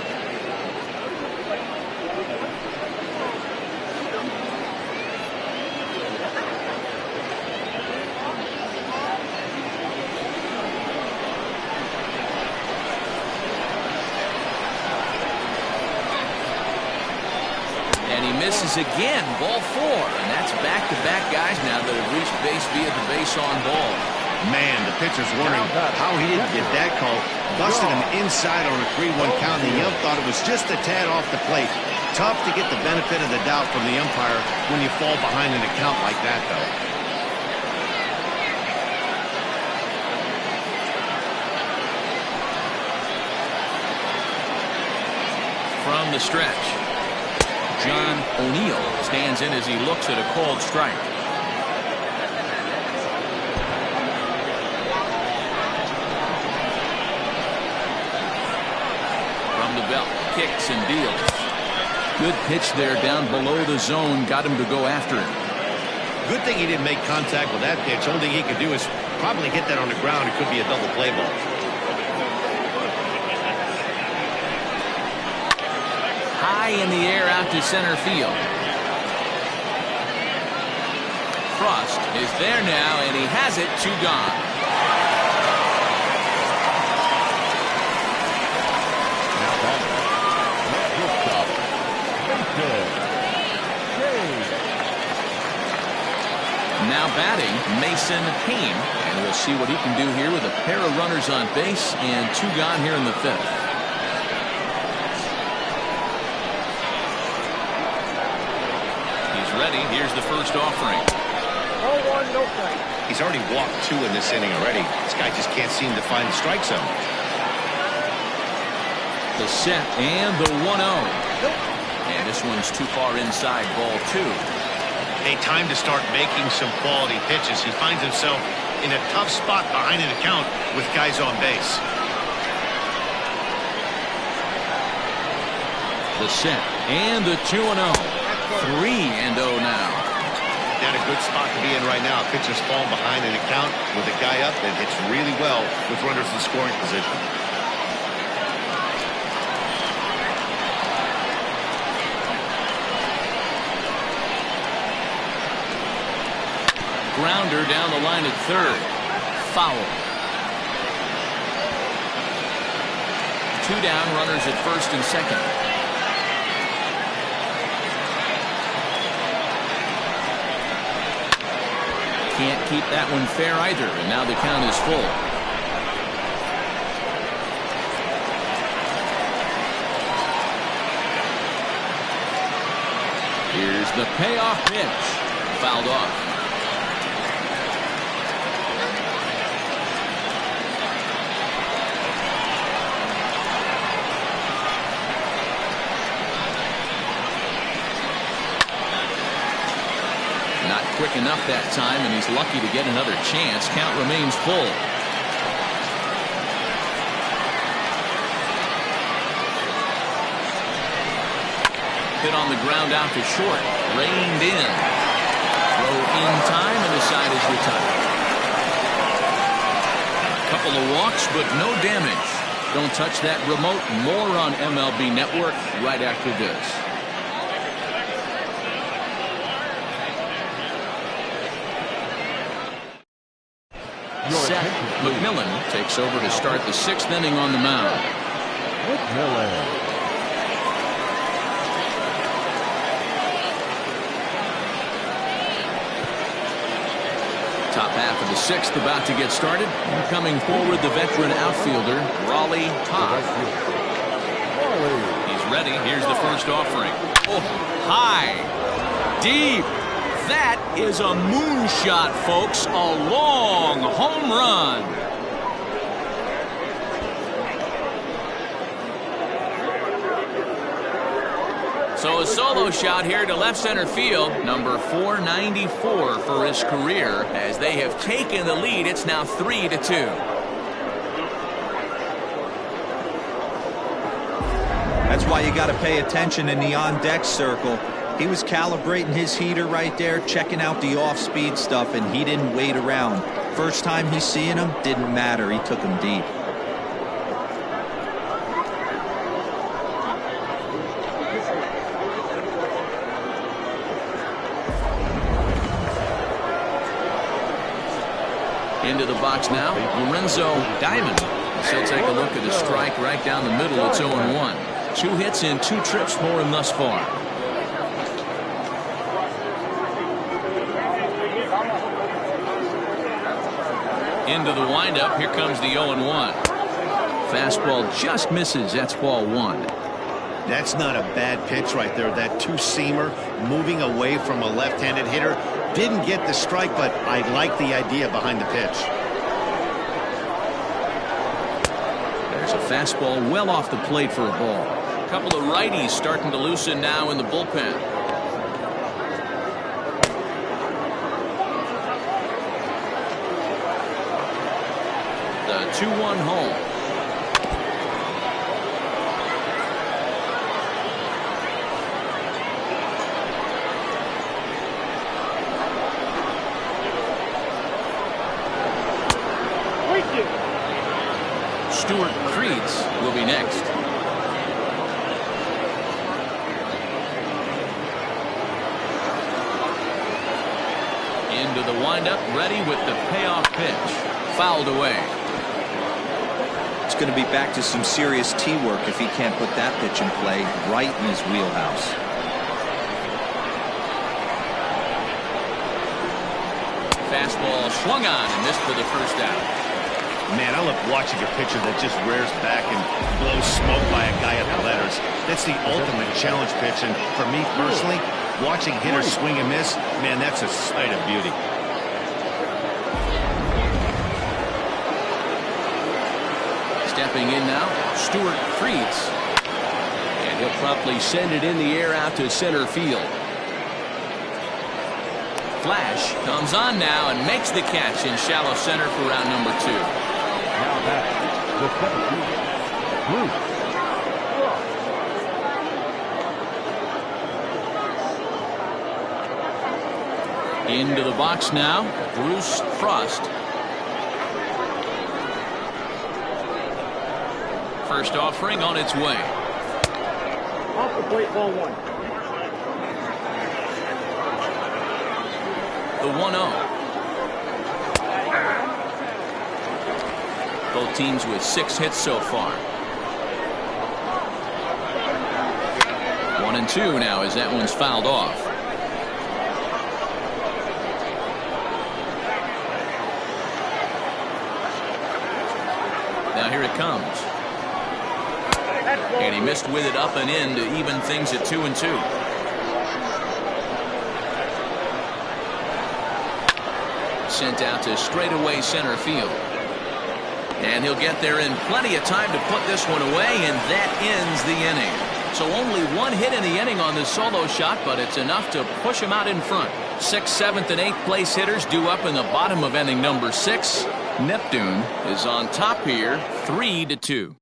Misses again, ball 4, and that's back-to-back guys now that have reached base via the base on ball. Man, the pitcher's wondering how he didn't get that call. Busted him inside on a 3-1 count. The ump thought it was just a tad off the plate. Tough to get the benefit of the doubt from the umpire when you fall behind in a count like that, though. From the stretch, John O'Neill stands in as he looks at a called strike. From the belt, kicks and deals. Good pitch there down below the zone, got him to go after it. Good thing he didn't make contact with that pitch. Only thing he could do is probably hit that on the ground. It could be a double play ball. High in the air out to center field. Frost is there now, and he has it. 2 gone. Now batting, Mason Payne, and we'll see what he can do here with a pair of runners on base and 2 gone here in the 5th. Ready. Here's the first offering. 0-1, no strike. He's already walked 2 in this inning already. This guy just can't seem to find the strike zone. The set and the 1-0. And this one's too far inside, ball 2. Hey, time to start making some quality pitches. He finds himself in a tough spot behind an account with guys on base. The set and the 2-0. 3-0 now. Not a good spot to be in right now. Pitcher's falling behind an account with a guy up that hits really well with runners in scoring position. Grounder down the line at third. Foul. 2 down, runners at first and second. Can't keep that one fair either, and now the count is full. Here's the payoff pitch. Fouled off. Not quick enough that time, and he's lucky to get another chance. Count remains full. Hit on the ground out to short. Reined in. Throw in time, and the side is retired. A couple of walks, but no damage. Don't touch that remote. More on MLB Network right after this. Seth McMillan takes over to start the 6th inning on the mound. McMillan. Top half of the 6th about to get started. Coming forward, the veteran outfielder, Raleigh Todd. He's ready. Here's the first offering. Oh, high. Deep. That is a moonshot, folks. A long home run. So a solo shot here to left center field. Number 494 for his career. As they have taken the lead, it's now 3-2. That's why you got to pay attention in the on-deck circle. He was calibrating his heater right there, checking out the off-speed stuff, and he didn't wait around. First time he's seeing him, didn't matter. He took him deep. Into the box now, Lorenzo Diamond. So take a look at the strike right down the middle. It's 0-1. 2 hits in 2 trips for him thus far. Into the windup. Here comes the 0-1. Fastball just misses. That's ball 1. That's not a bad pitch right there. That two-seamer moving away from a left-handed hitter. Didn't get the strike, but I like the idea behind the pitch. There's a fastball well off the plate for a ball. A couple of righties starting to loosen now in the bullpen. The 2-1 home. Stuart Creeds will be next. Into the windup, ready with the payoff pitch. Fouled away. It's going to be back to some serious tee work if he can't put that pitch in play right in his wheelhouse. Fastball swung on and missed for the first out. Man, I love watching a pitcher that just rears back and blows smoke by a guy at the letters. That's the ultimate challenge pitch, and for me personally, watching hitters swing and miss, man, that's a sight of beauty. Stepping in now, Stuart Creeds. And he'll promptly send it in the air out to center field. Flash comes on now and makes the catch in shallow center for round number 2. Now back, the 17, Bruce. Into the box now, Bruce Frost. First offering on its way. Off the plate, ball 1. The 1-0. Both teams with 6 hits so far. 1-2 now as that one's fouled off. Now here it comes. And he missed with it up and in to even things at 2-2. Sent out to straightaway center field. And he'll get there in plenty of time to put this one away, and that ends the inning. So only 1 hit in the inning on this solo shot, but it's enough to push him out in front. 6th, 7th, and 8th place hitters due up in the bottom of inning number 6. Neptune is on top here, 3-2.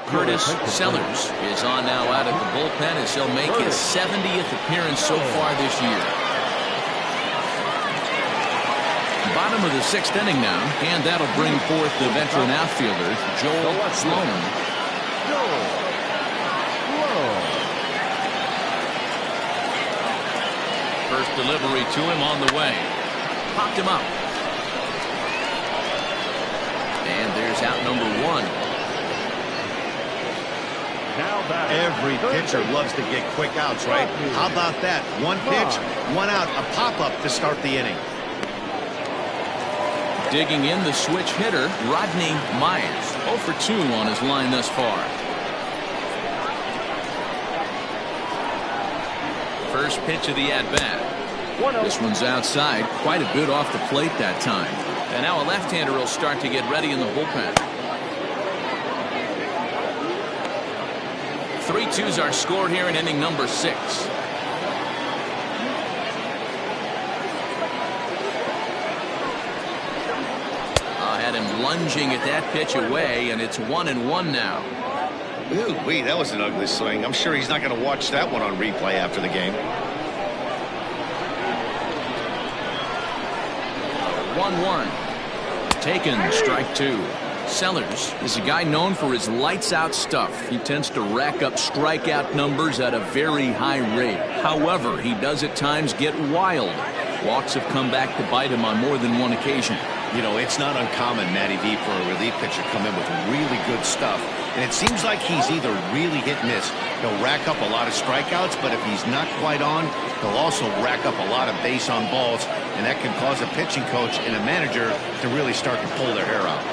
Curtis Sellers is on now out of the bullpen as he'll make his 70th appearance so far this year. Bottom of the 6th inning now, and that'll bring forth the veteran outfielder, Joel Sloan. First delivery to him on the way. Popped him up. And there's out number one. Every pitcher loves to get quick outs, right? How about that? One pitch, one out, a pop-up to start the inning. Digging in the switch hitter, Rodney Myers. 0 for 2 on his line thus far. First pitch of the at-bat. This one's outside, quite a bit off the plate that time. And now a left-hander will start to get ready in the bullpen. 3-2's our score here in inning number 6. Had him lunging at that pitch away, and it's 1-1 now. Ooh, that was an ugly swing. I'm sure he's not going to watch that one on replay after the game. 1-1. Taken, strike 2. Sellers is a guy known for his lights-out stuff. He tends to rack up strikeout numbers at a very high rate. However, he does at times get wild. Walks have come back to bite him on more than one occasion. You know, it's not uncommon, Matty V, for a relief pitcher to come in with really good stuff. And it seems like he's either really hit and miss. He'll rack up a lot of strikeouts, but if he's not quite on, he'll also rack up a lot of base on balls. And that can cause a pitching coach and a manager to really start to pull their hair out.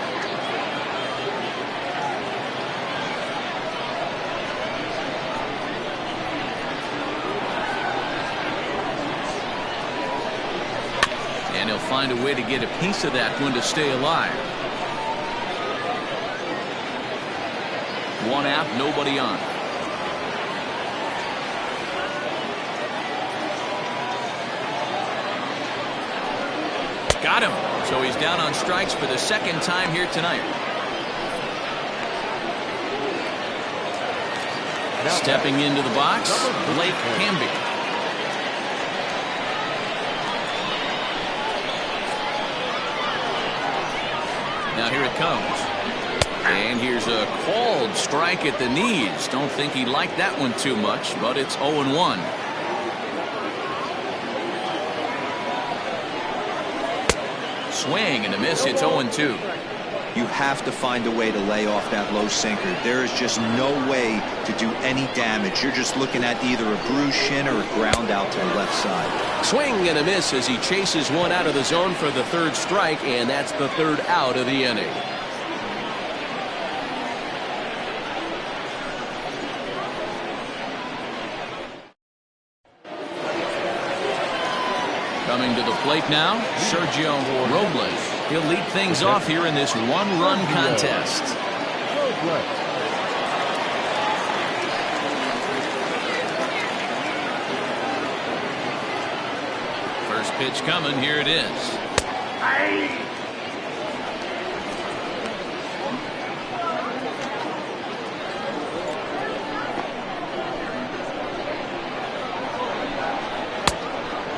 And he'll find a way to get a piece of that one to stay alive. One out, nobody on. Got him. So he's down on strikes for the second time here tonight. Stepping into the box, Blake Hamby. Now here it comes. And here's a called strike at the knees. Don't think he liked that one too much, but it's 0-1. Swing and a miss. It's 0-2. You have to find a way to lay off that low sinker. There is just no way to do any damage. You're just looking at either a bruised shin or a ground out to the left side. Swing and a miss as he chases one out of the zone for the third strike, and that's the third out of the inning. Coming to the plate now, Sergio Robles. He'll lead things off here in this one-run contest. First pitch coming. Here it is.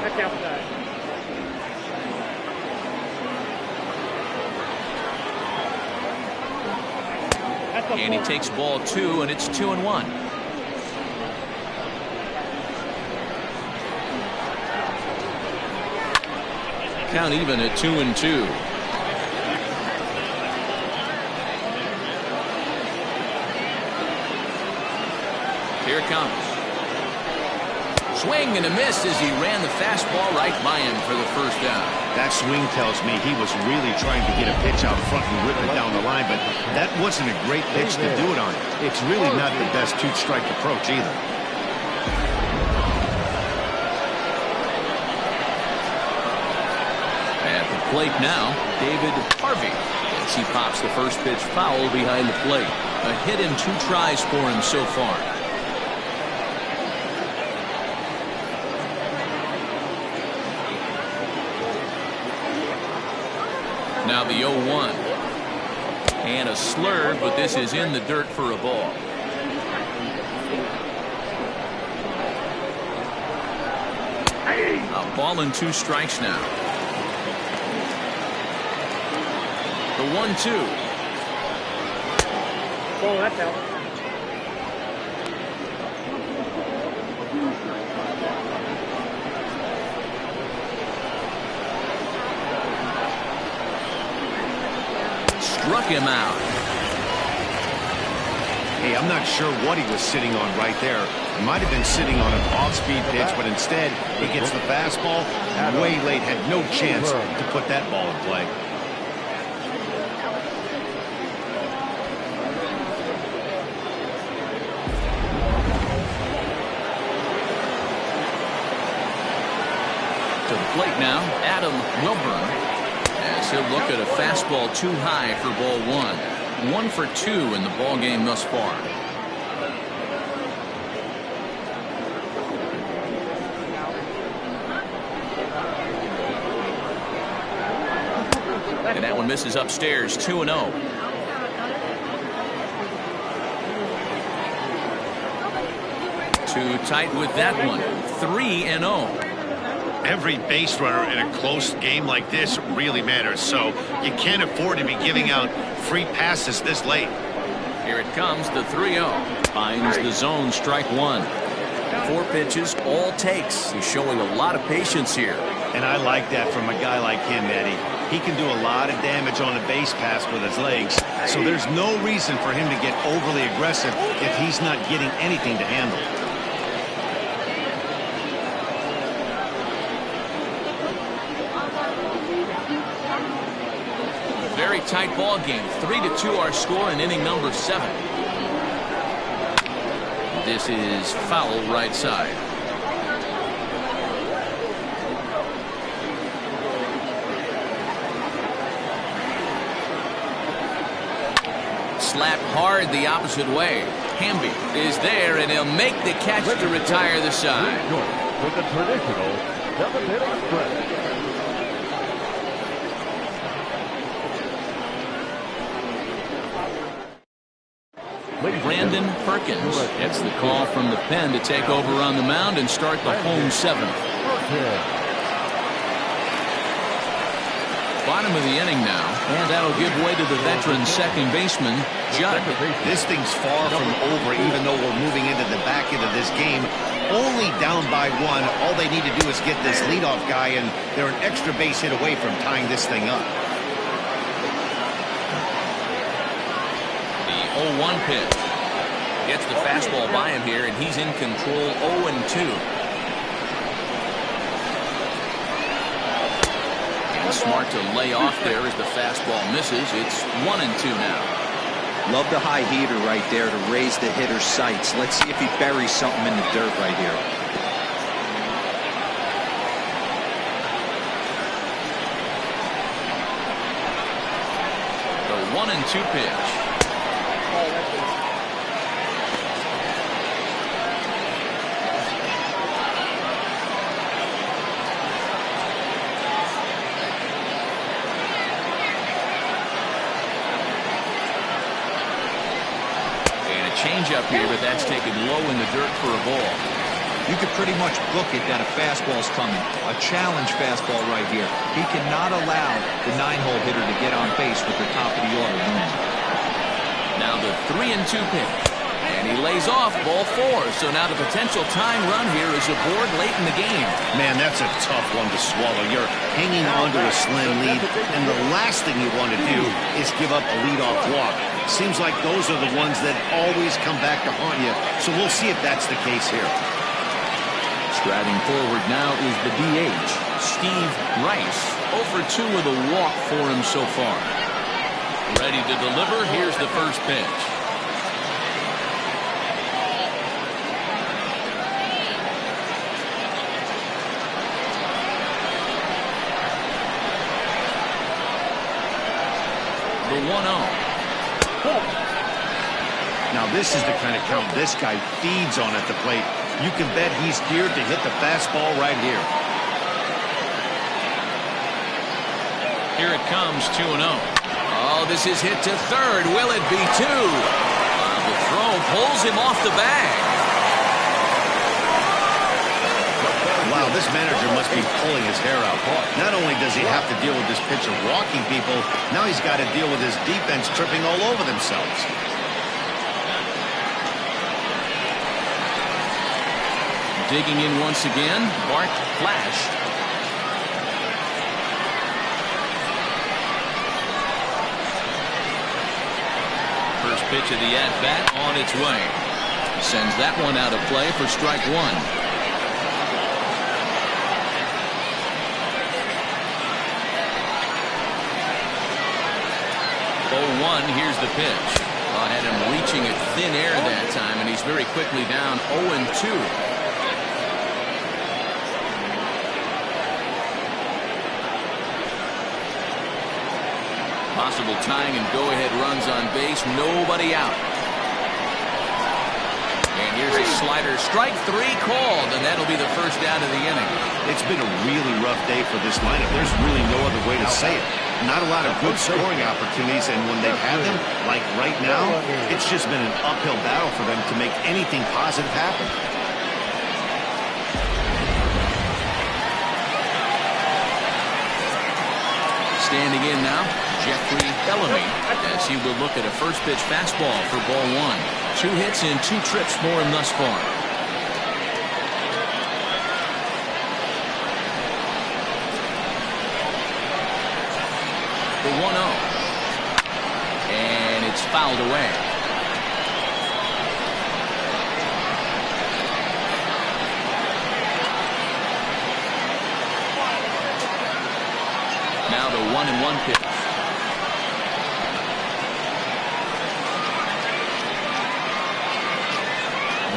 That's outside. And he takes ball 2, and it's 2-1. Count even at 2-2. Here it comes. Swing and a miss as he ran the fastball right by him for the first down. That swing tells me he was really trying to get a pitch out front and whip it down the line, but that wasn't a great pitch to do it on. It's really not the best two-strike approach either. At the plate now, David Harvey, as he pops the first pitch foul behind the plate. A hit in 2 tries for him so far. Now the 0-1. And a slurve, but this is in the dirt for a ball. A ball and 2 strikes now. The 1-2. Oh, that's out. him out. Hey, I'm not sure what he was sitting on right there. He might have been sitting on an off-speed pitch, but instead he gets the fastball way late, had no chance to put that ball in play. To the plate now, Adam Wilburn, as he'll look at a fastball too high for ball one. 1 for 2 in the ball game thus far. And that one misses upstairs. 2-0. Too tight with that one. 3-0. Every base runner in a close game like this really matters, so you can't afford to be giving out free passes this late. Here it comes, the 3-0. Finds the zone, strike one. 4 pitches, all takes. He's showing a lot of patience here. And I like that from a guy like him, Eddie. He can do a lot of damage on a base pass with his legs, so there's no reason for him to get overly aggressive if he's not getting anything to handle. Very tight ball game. 3-2 our score in inning number 7. This is foul right side. Slapped hard the opposite way. Hamby is there, and he'll make the catch to retire the side. With the traditional 7-inning stretch. Brandon Perkins gets the call from the pen to take over on the mound and start the home 7th. Bottom of the inning now, and that'll give way to the veteran second baseman, Judd. This thing's far from over, even though we're moving into the back end of this game. Only down by 1. All they need to do is get this leadoff guy, and they're an extra base hit away from tying this thing up. The 0-1 pitch. Gets the fastball by him here, and he's in control. 0-2. And smart to lay off there as the fastball misses. It's 1-2 now. Love the high heater right there to raise the hitter's sights. Let's see if he buries something in the dirt right here. The 1-2 pitch. Change-up here, but that's taken low in the dirt for a ball. You could pretty much book it that a fastball's coming. A challenge fastball right here. He cannot allow the 9-hole hitter to get on base with the top of the order looming. Now the 3-2 pitch. And he lays off ball 4. So now the potential tying run here is aboard late in the game. Man, that's a tough one to swallow. You're hanging on to a slim lead, and the last thing you want to do is give up a leadoff walk. Seems like those are the ones that always come back to haunt you. So we'll see if that's the case here. Striding forward now is the DH, Steve Rice. 0 for 2 with a walk for him so far. Ready to deliver. Here's the first pitch. The 1-0. Now this is the kind of count this guy feeds on at the plate. You can bet he's geared to hit the fastball right here. Here it comes, 2-0. Oh, this is hit to third. Will it be 2? The throw pulls him off the bag. Wow, this manager must be pulling his hair out. Not only does he have to deal with this pitcher walking people, now he's got to deal with his defense tripping all over themselves. Digging in once again, Bart Flash. pitch of the at-bat on its way. Sends that one out of play for strike one. 0-1, here's the pitch. Had him reaching at thin air that time, and he's very quickly down 0-2. Possible tying and go-ahead runs on base. Nobody out. And here's a slider. Strike three called, and that'll be the first out of the inning. It's been a really rough day for this lineup. There's really no other way to say it. Not a lot of good scoring opportunities, and when they've had them, like right now, it's just been an uphill battle for them to make anything positive happen. Standing in now, Jeffrey Bellamy, as he will look at a first pitch fastball for ball one. 2 hits and 2 trips for him thus far. The 1-0. And it's fouled away. Now the 1-1 pitch.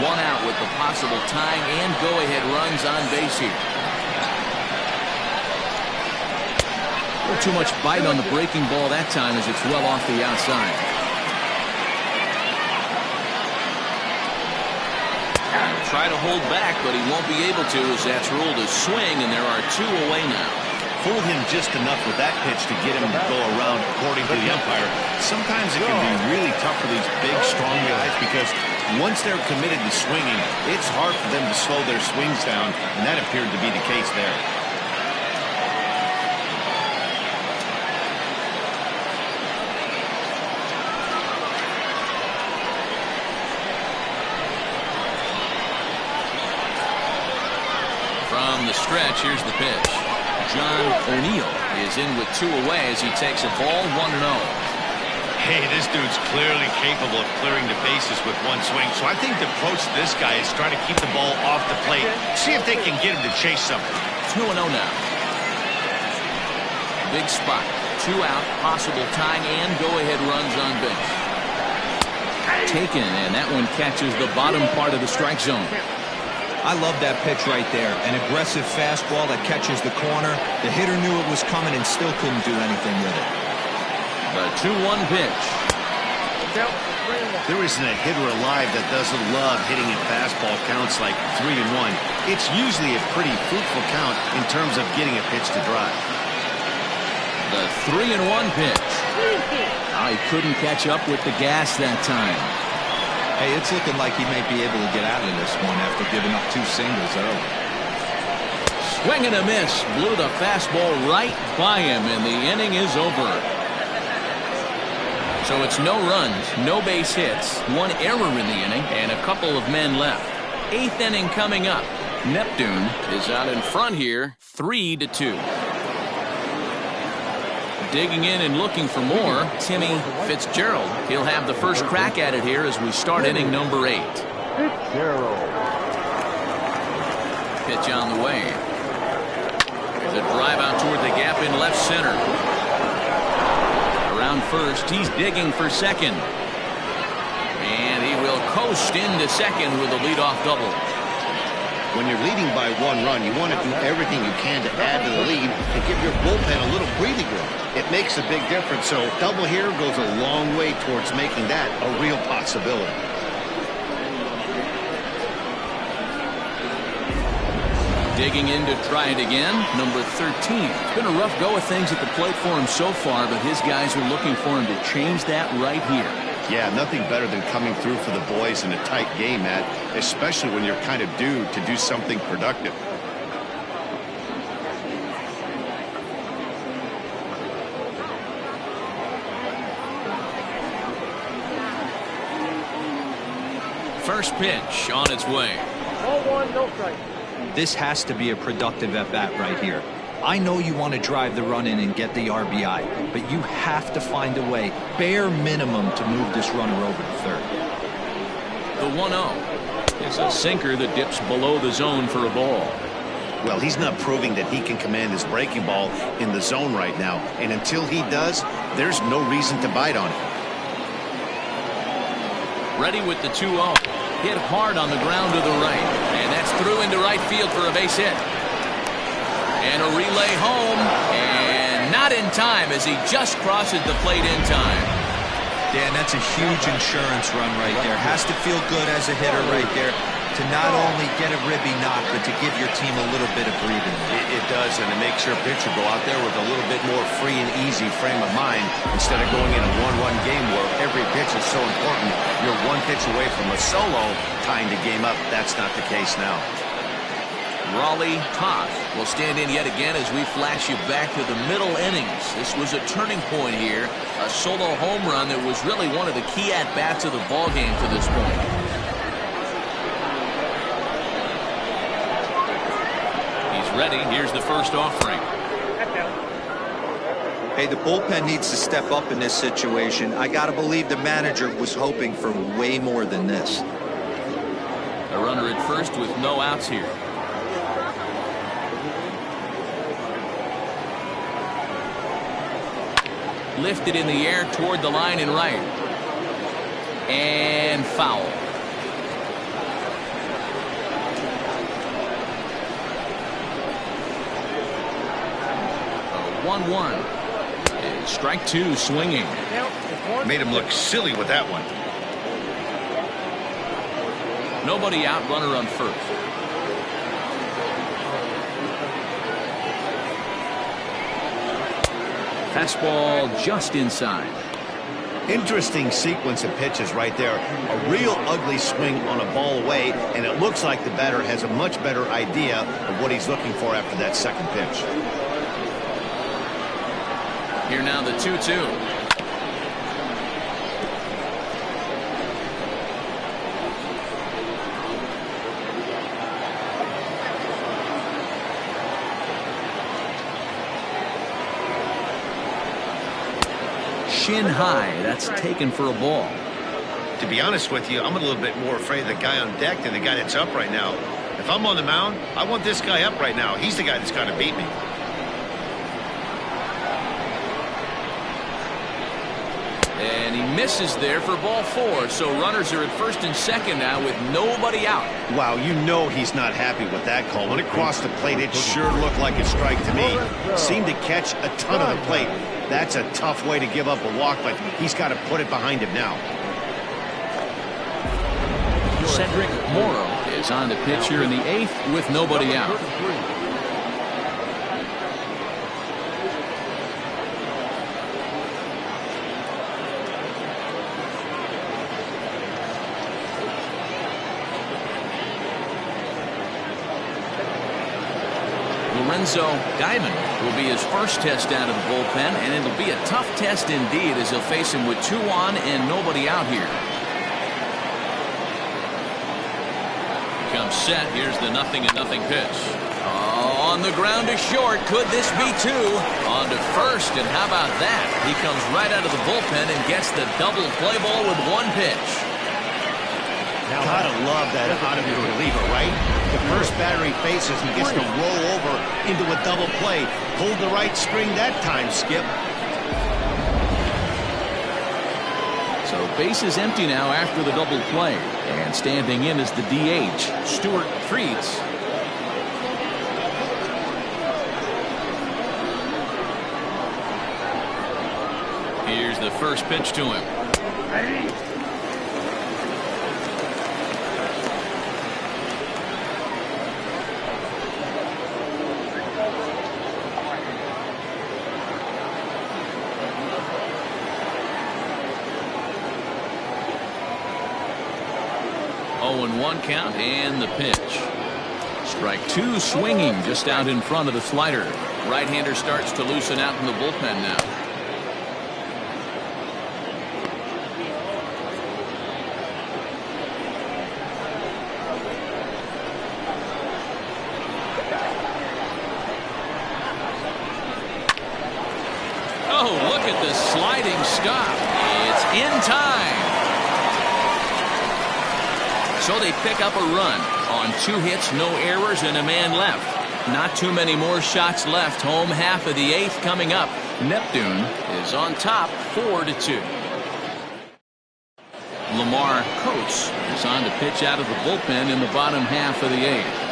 One out with the possible tying and go-ahead runs on base here. Too much bite on the breaking ball that time as it's well off the outside. Try to hold back, but he won't be able to as that's ruled a swing, and there are 2 away now. Fooled him just enough with that pitch to get him to go around, according to the umpire. Sometimes it can be really tough for these big, strong guys because once they're committed to swinging, it's hard for them to slow their swings down, and that appeared to be the case there. From the stretch, here's the pitch. John O'Neill is in with 2 away as he takes a ball 1-0. Hey, this dude's clearly capable of clearing the bases with one swing. So I think the approach to this guy is try to keep the ball off the plate. See if they can get him to chase something. 2-0 now. Big spot. 2 out. Possible tying and go-ahead runs on base. Taken, and that one catches the bottom part of the strike zone. I love that pitch right there. An aggressive fastball that catches the corner. The hitter knew it was coming and still couldn't do anything with it. The 2-1 pitch. There isn't a hitter alive that doesn't love hitting a fastball counts like 3-1. It's usually a pretty fruitful count in terms of getting a pitch to drive. The 3-1 pitch. He couldn't catch up with the gas that time. Hey, it's looking like he may be able to get out of this one after giving up 2 singles early. Swing and a miss. Blew the fastball right by him, and the inning is over. So it's no runs, no base hits, 1 error in the inning, and a couple of men left. 8th inning coming up. Neptune is out in front here, 3-2. Digging in and looking for more, Timmy Fitzgerald. He'll have the first crack at it here as we start inning number 8. Pitch on the way. The drive out toward the gap in left center. Around first, he's digging for second. And he will coast into second with a leadoff double. When you're leading by 1 run, you want to do everything you can to add to the lead and give your bullpen a little breathing room. It makes a big difference, so double here goes a long way towards making that a real possibility. Digging in to try it again, number 13. It's been a rough go of things at the plate for him so far, but his guys are looking for him to change that right here. Yeah, nothing better than coming through for the boys in a tight game, Matt, especially when you're kind of due to do something productive. First pitch on its way. 0-1, no strike. This has to be a productive at-bat right here. I know you want to drive the run in and get the RBI, but you have to find a way, bare minimum, to move this runner over to third. The 1-0 is a sinker that dips below the zone for a ball. Well, he's not proving that he can command his breaking ball in the zone right now. And until he does, there's no reason to bite on it. Ready with the 2-0. Hit hard on the ground to the right. And that's through into right field for a base hit. And a relay home. And not in time as he just crosses the plate in time. Dan, that's a huge insurance run right there. Has to feel good as a hitter right there to not only get a ribby knock, but to give your team a little bit of breathing. It does, and it makes your pitcher go out there with a little bit more free and easy frame of mind instead of going in a one-run game where every pitch is so important. You're one pitch away from a solo, tying the game up. That's not the case now. Raleigh Toth will stand in yet again as we flash you back to the middle innings. This was a turning point here, a solo home run that was really one of the key at-bats of the ballgame to this point. Ready. Here's the first offering. Hey, the bullpen needs to step up in this situation. I got to believe the manager was hoping for way more than this. A runner at first with no outs here. Lifted in the air toward the line and right. And foul. 1-1. Strike two swinging. Made him look silly with that one. Nobody out, runner on first. Fastball just inside. Interesting sequence of pitches right there. A real ugly swing on a ball away, and it looks like the batter has a much better idea of what he's looking for after that second pitch. Here now the 2-2. Shin high. That's taken for a ball. To be honest with you, I'm a little bit more afraid of the guy on deck than the guy that's up right now. If I'm on the mound, I want this guy up right now. He's the guy that's got to beat me. And he misses there for ball four. So runners are at first and second now with nobody out. Wow, you know he's not happy with that call. When it crossed the plate, it sure looked like a strike to me. Seemed to catch a ton of the plate. That's a tough way to give up a walk, but he's got to put it behind him now. Cedric Morrow is on the pitch here in the eighth with nobody out. Lorenzo Guyman will be his first test out of the bullpen, and it'll be a tough test indeed as he'll face him with two on and nobody out here. Comes set. Here's the 0-0 pitch. On the ground to short. Could this be two? On to first, and how about that? He comes right out of the bullpen and gets the double play ball with one pitch. Gotta love that out of your reliever, right? The first batter he faces, he gets to roll over into a double play. Pulled the right string that time, Skip. So base is empty now after the double play. And standing in is the DH, Stuart Freeds. Here's the first pitch to him. 0-1 count and the pitch. Strike two swinging just out in front of the slider. Right-hander starts to loosen out in the bullpen now. look at the sliding stop. It's in time. So they pick up a run on 2 hits, no errors, and a man left. Not too many more shots left. Home half of the 8th coming up. Neptune is on top 4-2. Lamar Coates is on to pitch out of the bullpen in the bottom half of the 8th.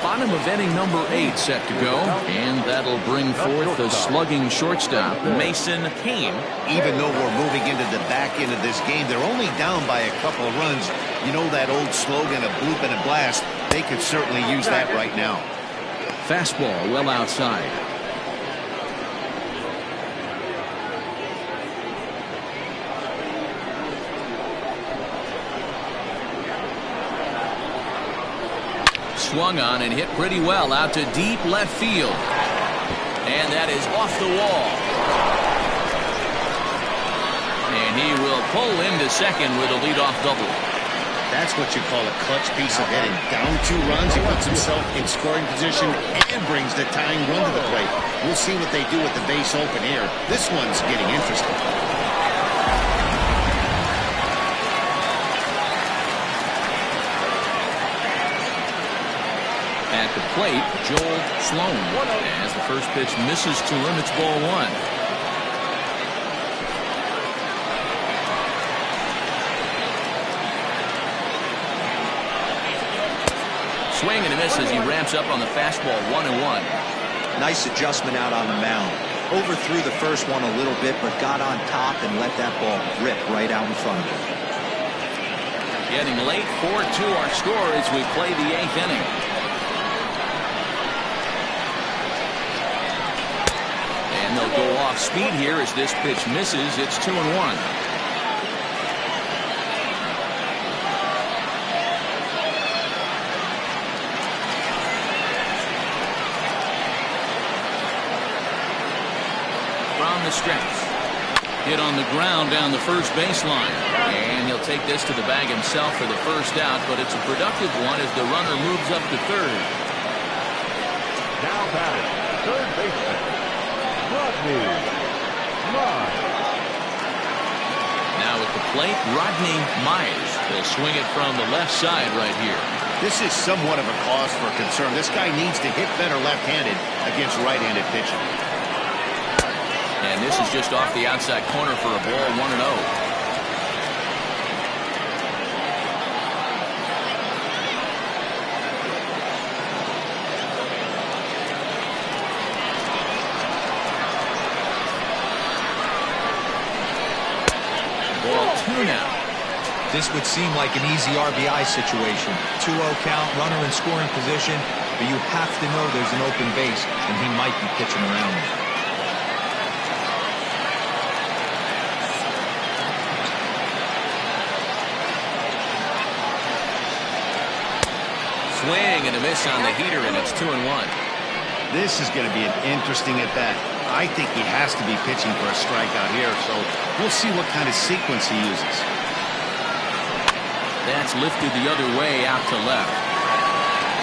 Bottom of inning number 8 set to go, and that'll bring forth the slugging shortstop, Mason Kane. Even though we're moving into the back end of this game, they're only down by a couple of runs. You know that old slogan of bloop and a blast? They could certainly use that right now. Fastball well outside. Swung on and hit pretty well out to deep left field. And that is off the wall. And he will pull into second with a leadoff double. That's what you call a clutch piece of hitting. Down 2 runs, he puts himself in scoring position and brings the tying run to the plate. We'll see what they do with the base open here. This one's getting interesting. At the plate, Joel Sloan, as the first pitch misses to him. It's ball 1. Swing and a miss as he ramps up on the fastball. 1-1. Nice adjustment out on the mound. Overthrew the first one a little bit, but got on top and let that ball rip right out in front of him. Getting late, 4-2 our score as we play the 8th inning. And they'll go off speed here as this pitch misses. It's 2-1. From the stretch. Hit on the ground down the first baseline. And he'll take this to the bag himself for the first out, but it's a productive one as the runner moves up to third. Now batting, third baseman, Rodney. Now at the plate, Rodney Myers. They'll swing it from the left side right here. This is somewhat of a cause for concern. This guy needs to hit better left-handed against right-handed pitching. And this is just off the outside corner for a ball. 1-0. Ball 2 now. This would seem like an easy RBI situation. 2-0 count, runner in scoring position, but you have to know there's an open base, and he might be pitching around it. Swing and a miss on the heater, and it's 2-1. This is going to be an interesting at-bat. I think he has to be pitching for a strikeout here, so we'll see what kind of sequence he uses. That's lifted the other way out to left.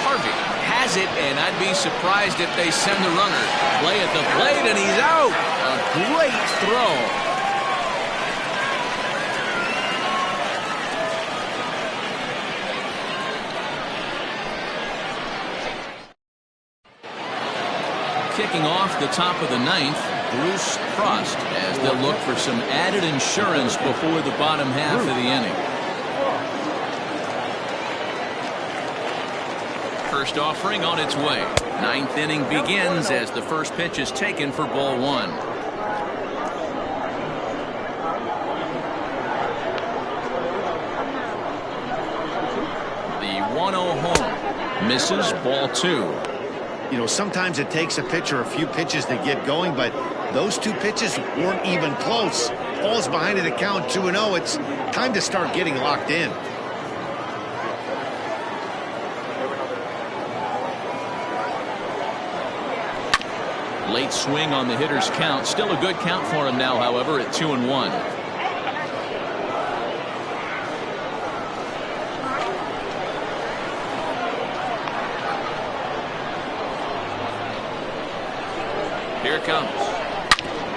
Harvey has it, and I'd be surprised if they send the runner. Play at the plate, and he's out. A great throw. Kicking off the top of the 9th, Bruce Frost, as they'll look for some added insurance before the bottom half of the inning. First offering on its way. 9th inning begins as the first pitch is taken for ball 1. The 1-0 home misses. Ball 2. You know, sometimes it takes a pitcher a few pitches to get going, but those 2 pitches weren't even close. Falls behind at a count 2-0. It's time to start getting locked in. Late swing on the hitter's count. Still a good count for him now, however, at 2-1. Here it comes.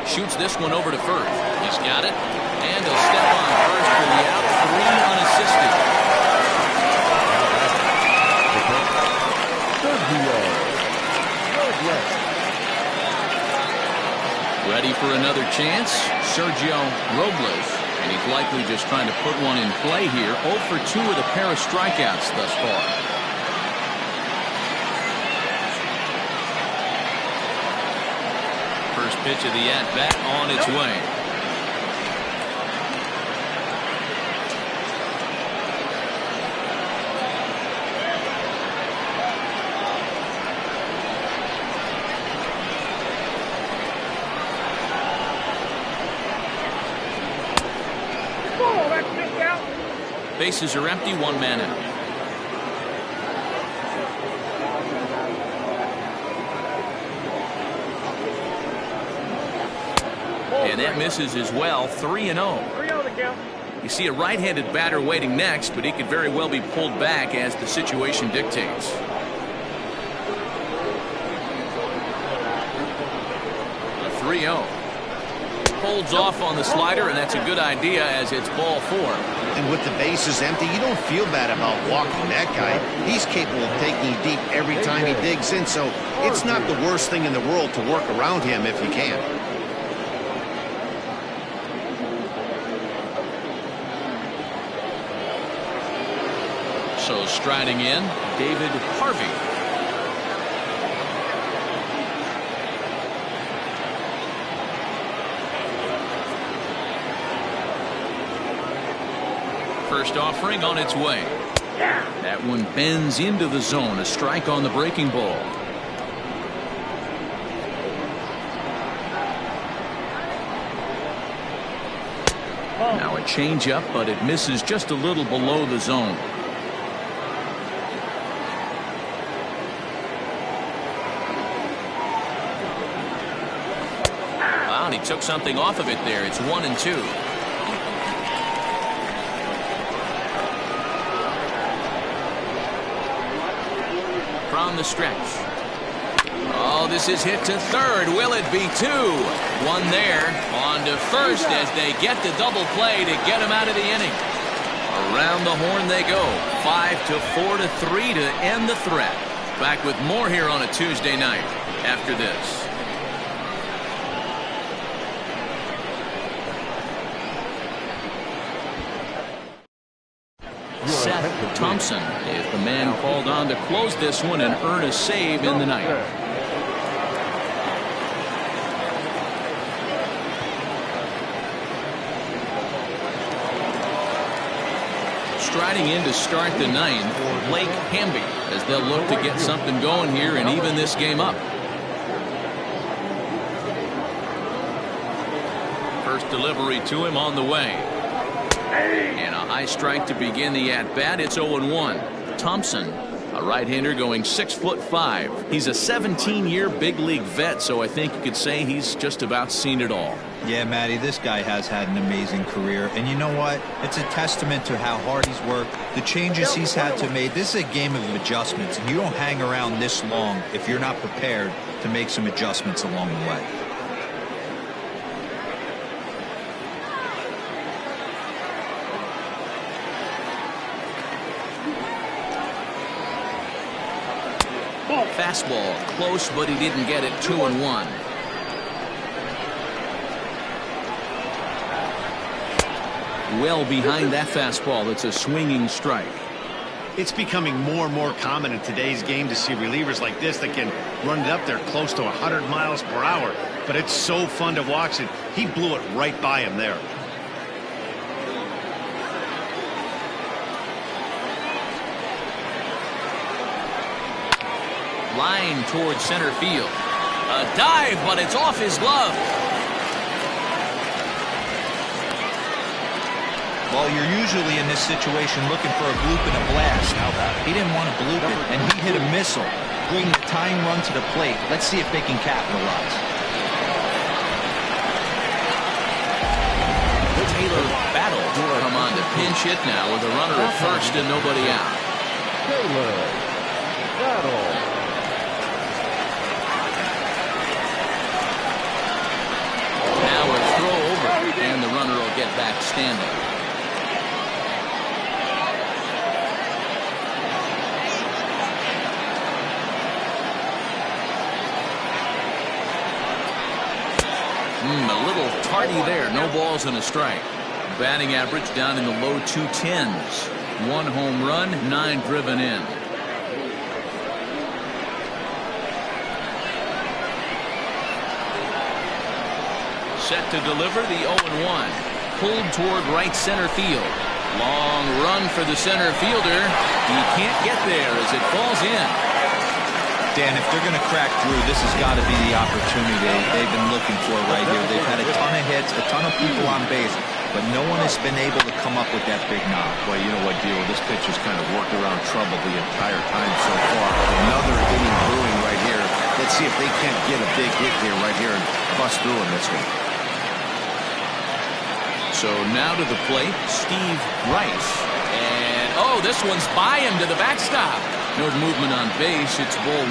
Shoots this one over to first. He's got it. And he'll step on first for the out. 3 unassisted. Ready for another chance. Sergio Robles. And he's likely just trying to put one in play here. 0 for 2 with a pair of strikeouts thus far. First pitch of the at-bat on its way. Bases are empty, 1 man out. And that misses as well. 3-0. You see a right-handed batter waiting next, but he could very well be pulled back as the situation dictates. A 3-0. Holds off on the slider, and that's a good idea as it's ball 4. And with the bases empty, you don't feel bad about walking that guy. He's capable of taking deep every time he digs in, so it's not the worst thing in the world to work around him if you can. So striding in, David Harvey. First offering on its way. That one bends into the zone. A strike on the breaking ball. Now a changeup, but it misses just a little below the zone. Wow, and he took something off of it there. It's 1-2. From the stretch. Oh, this is hit to third. Will it be 2? 1 there. On to first as they get the double play to get him out of the inning. Around the horn they go. 5-4 to 3 to end the threat. Back with more here on a Tuesday night after this. Seth Thompson is the man called on to close this one and earn a save in the night. Striding in to start the 9th, Blake Hamby, as they'll look to get something going here and even this game up. First delivery to him on the way. And a high strike to begin the at-bat. It's 0-1. Thompson, a right-hander going 6'5". He's a 17-year big league vet, so I think you could say he's just about seen it all. Yeah, Matty, this guy has had an amazing career. And you know what? It's a testament to how hard he's worked, the changes he's had to make. This is a game of adjustments, and you don't hang around this long if you're not prepared to make some adjustments along the way. Fastball close, but he didn't get it. 2-1. Well behind that fastball. It's a swinging strike. It's becoming more and more common in today's game to see relievers like this that can run it up there close to 100 miles per hour. But it's so fun to watch it. He blew it right by him there. Line towards center field. A dive, but it's off his glove. Well, you're usually in this situation looking for a bloop and a blast. He didn't want to bloop it, and he hit a missile, bringing the tying run to the plate. Let's see if they can capitalize. Taylor Battle come on to pinch hit now with a runner at first and nobody out. Taylor Battle. back standing. A little tardy there. No balls and a strike. Batting average down in the low 210s. 1 home run, 9 driven in. Set to deliver the 0-1. Pulled toward right center field. Long run for the center fielder. He can't get there as it falls in. Dan, if they're going to crack through, this has got to be the opportunity they've been looking for right here. They've had a ton of hits, a ton of people on base, but no one has been able to come up with that big knock. Well, you know what, Dio? This pitcher's kind of worked around trouble the entire time so far. Another inning brewing right here. Let's see if they can't get a big hit here right here and bust through in this one. So now to the plate, Steve Rice. And, oh, this one's by him to the backstop. No movement on base. It's ball 1.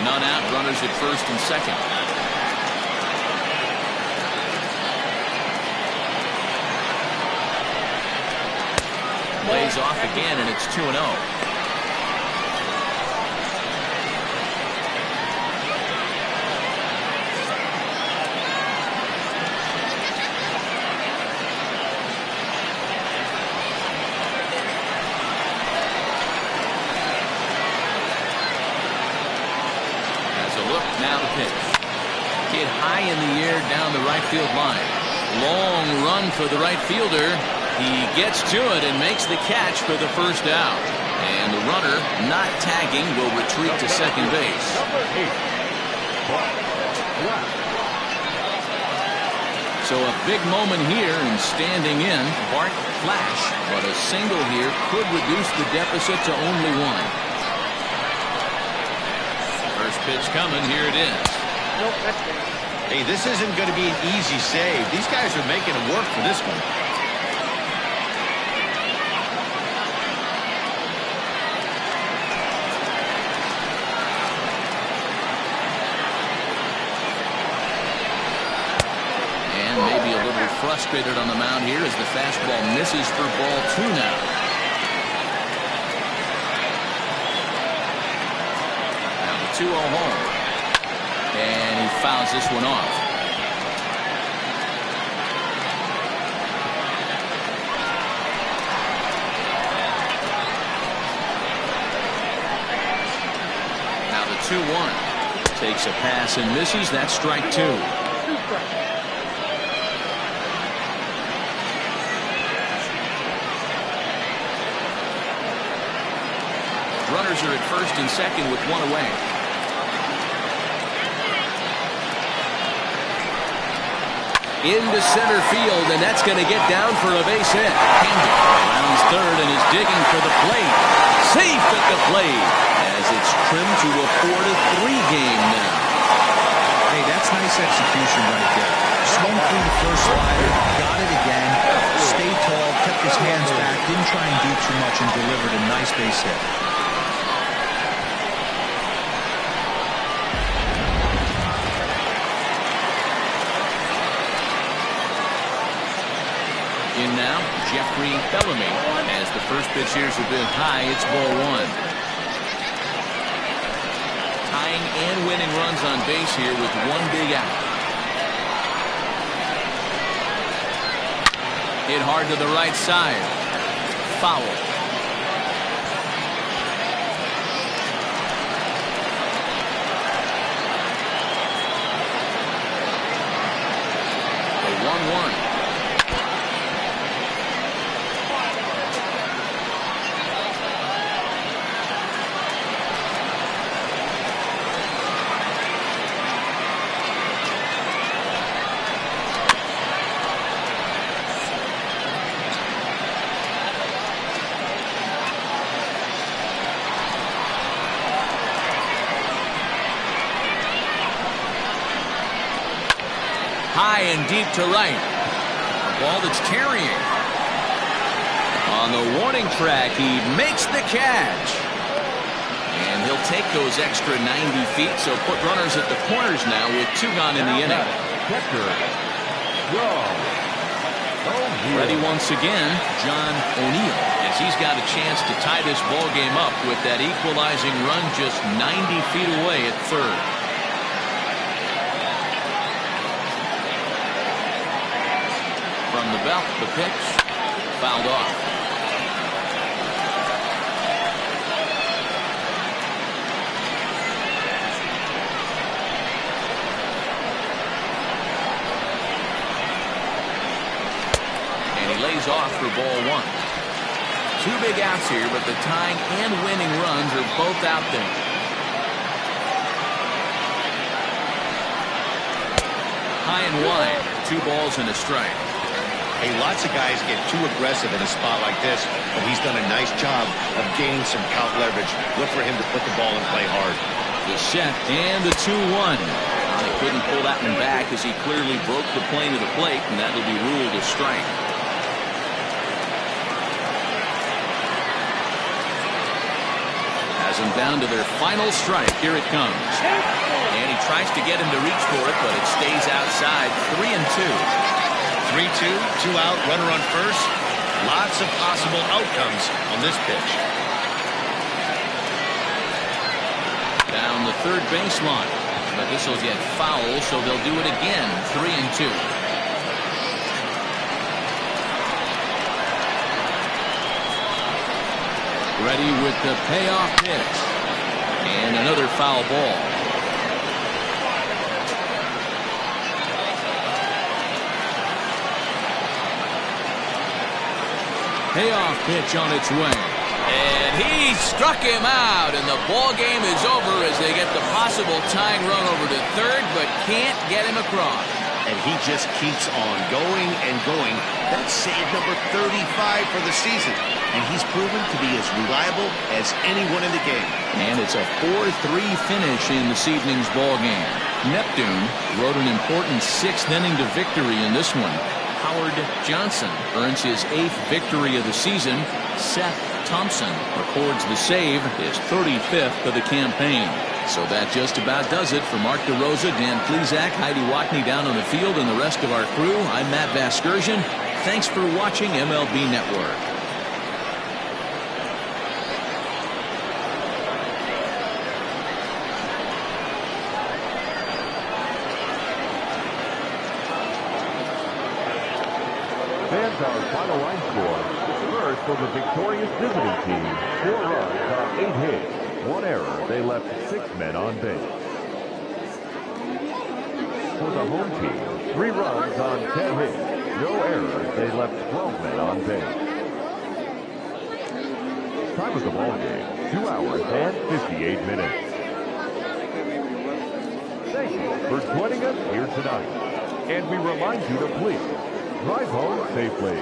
None out. Runners at first and second. Lays off again, and it's 2-0. Now the pitch. Hit high in the air down the right field line. Long run for the right fielder. He gets to it and makes the catch for the first out. And the runner, not tagging, will retreat to second base. So a big moment here and standing in, Bart Flash. But a single here could reduce the deficit to only 1. First pitch coming. Here it is. Nope, that's good. Hey, this isn't going to be an easy save. These guys are making it work for this one. And maybe a little frustrated on the mound here as the fastball misses for ball 2 now. 2-0 home. And he fouls this one off. Now the 2-1. Takes a pass and misses. That's strike 2. Runners are at first and second with 1 away. Into center field, and that's going to get down for a base hit. Rounds third and is digging for the plate. Safe at the plate as it's trimmed to a 4-3 game now. Hey, that's nice execution right there. Swung through the first slider, got it again, stayed tall, kept his hands back, didn't try and do too much, and delivered a nice base hit. In now, Jeffrey Bellamy. As the first pitch here's a bit high, it's ball 1. Tying and winning runs on base here with 1 big out. Hit hard to the right side. Foul. The 1-1. High and deep to right. A ball that's carrying. On the warning track, he makes the catch. And he'll take those extra 90 feet, so put runners at the corners now with 2 gone in the inning. Ready once again, John O'Neill, as he's got a chance to tie this ball game up with that equalizing run just 90 feet away at third. From the belt, the pitch, fouled off. Lays off for ball 1. 2 big outs here, but the tying and winning runs are both out there. High and wide, 2 balls and a strike. Hey, lots of guys get too aggressive in a spot like this, but he's done a nice job of gaining some count leverage. Look for him to put the ball and play hard. The set and the 2-1. He couldn't pull that one back as he clearly broke the plane of the plate, and that'll be ruled a strike. Them down to their final strike. Here it comes. And he tries to get him to reach for it, but it stays outside. 3-2. 3-2, 2 out, runner on first. Lots of possible outcomes on this pitch. Down the third baseline. But this will get foul, so they'll do it again. 3-2. Ready with the payoff pitch. And another foul ball. Payoff pitch on its way. And he struck him out, and the ball game is over as they get the possible tying run over to third, but can't get him across. And he just keeps on going and going. That's save number 35 for the season. And he's proven to be as reliable as anyone in the game. And it's a 4-3 finish in this evening's ball game. Neptune wrote an important 6th inning to victory in this one. Howard Johnson earns his 8th victory of the season. Seth Thompson records the save, his 35th of the campaign. So that just about does it. For Mark DeRosa, Dan Plesac, Heidi Watney down on the field, and the rest of our crew, I'm Matt Vasgersian. Thanks for watching MLB Network. Fans, our final line score. First for the victorious visiting team, 4 runs on 8 hits. 1 error, they left 6 men on base. For the home team, 3 runs on 10 hits. No errors, they left 12 men on base. Time of the ball game, 2 hours and 58 minutes. Thank you for joining us here tonight. And we remind you to please drive home safely.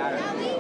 Got it.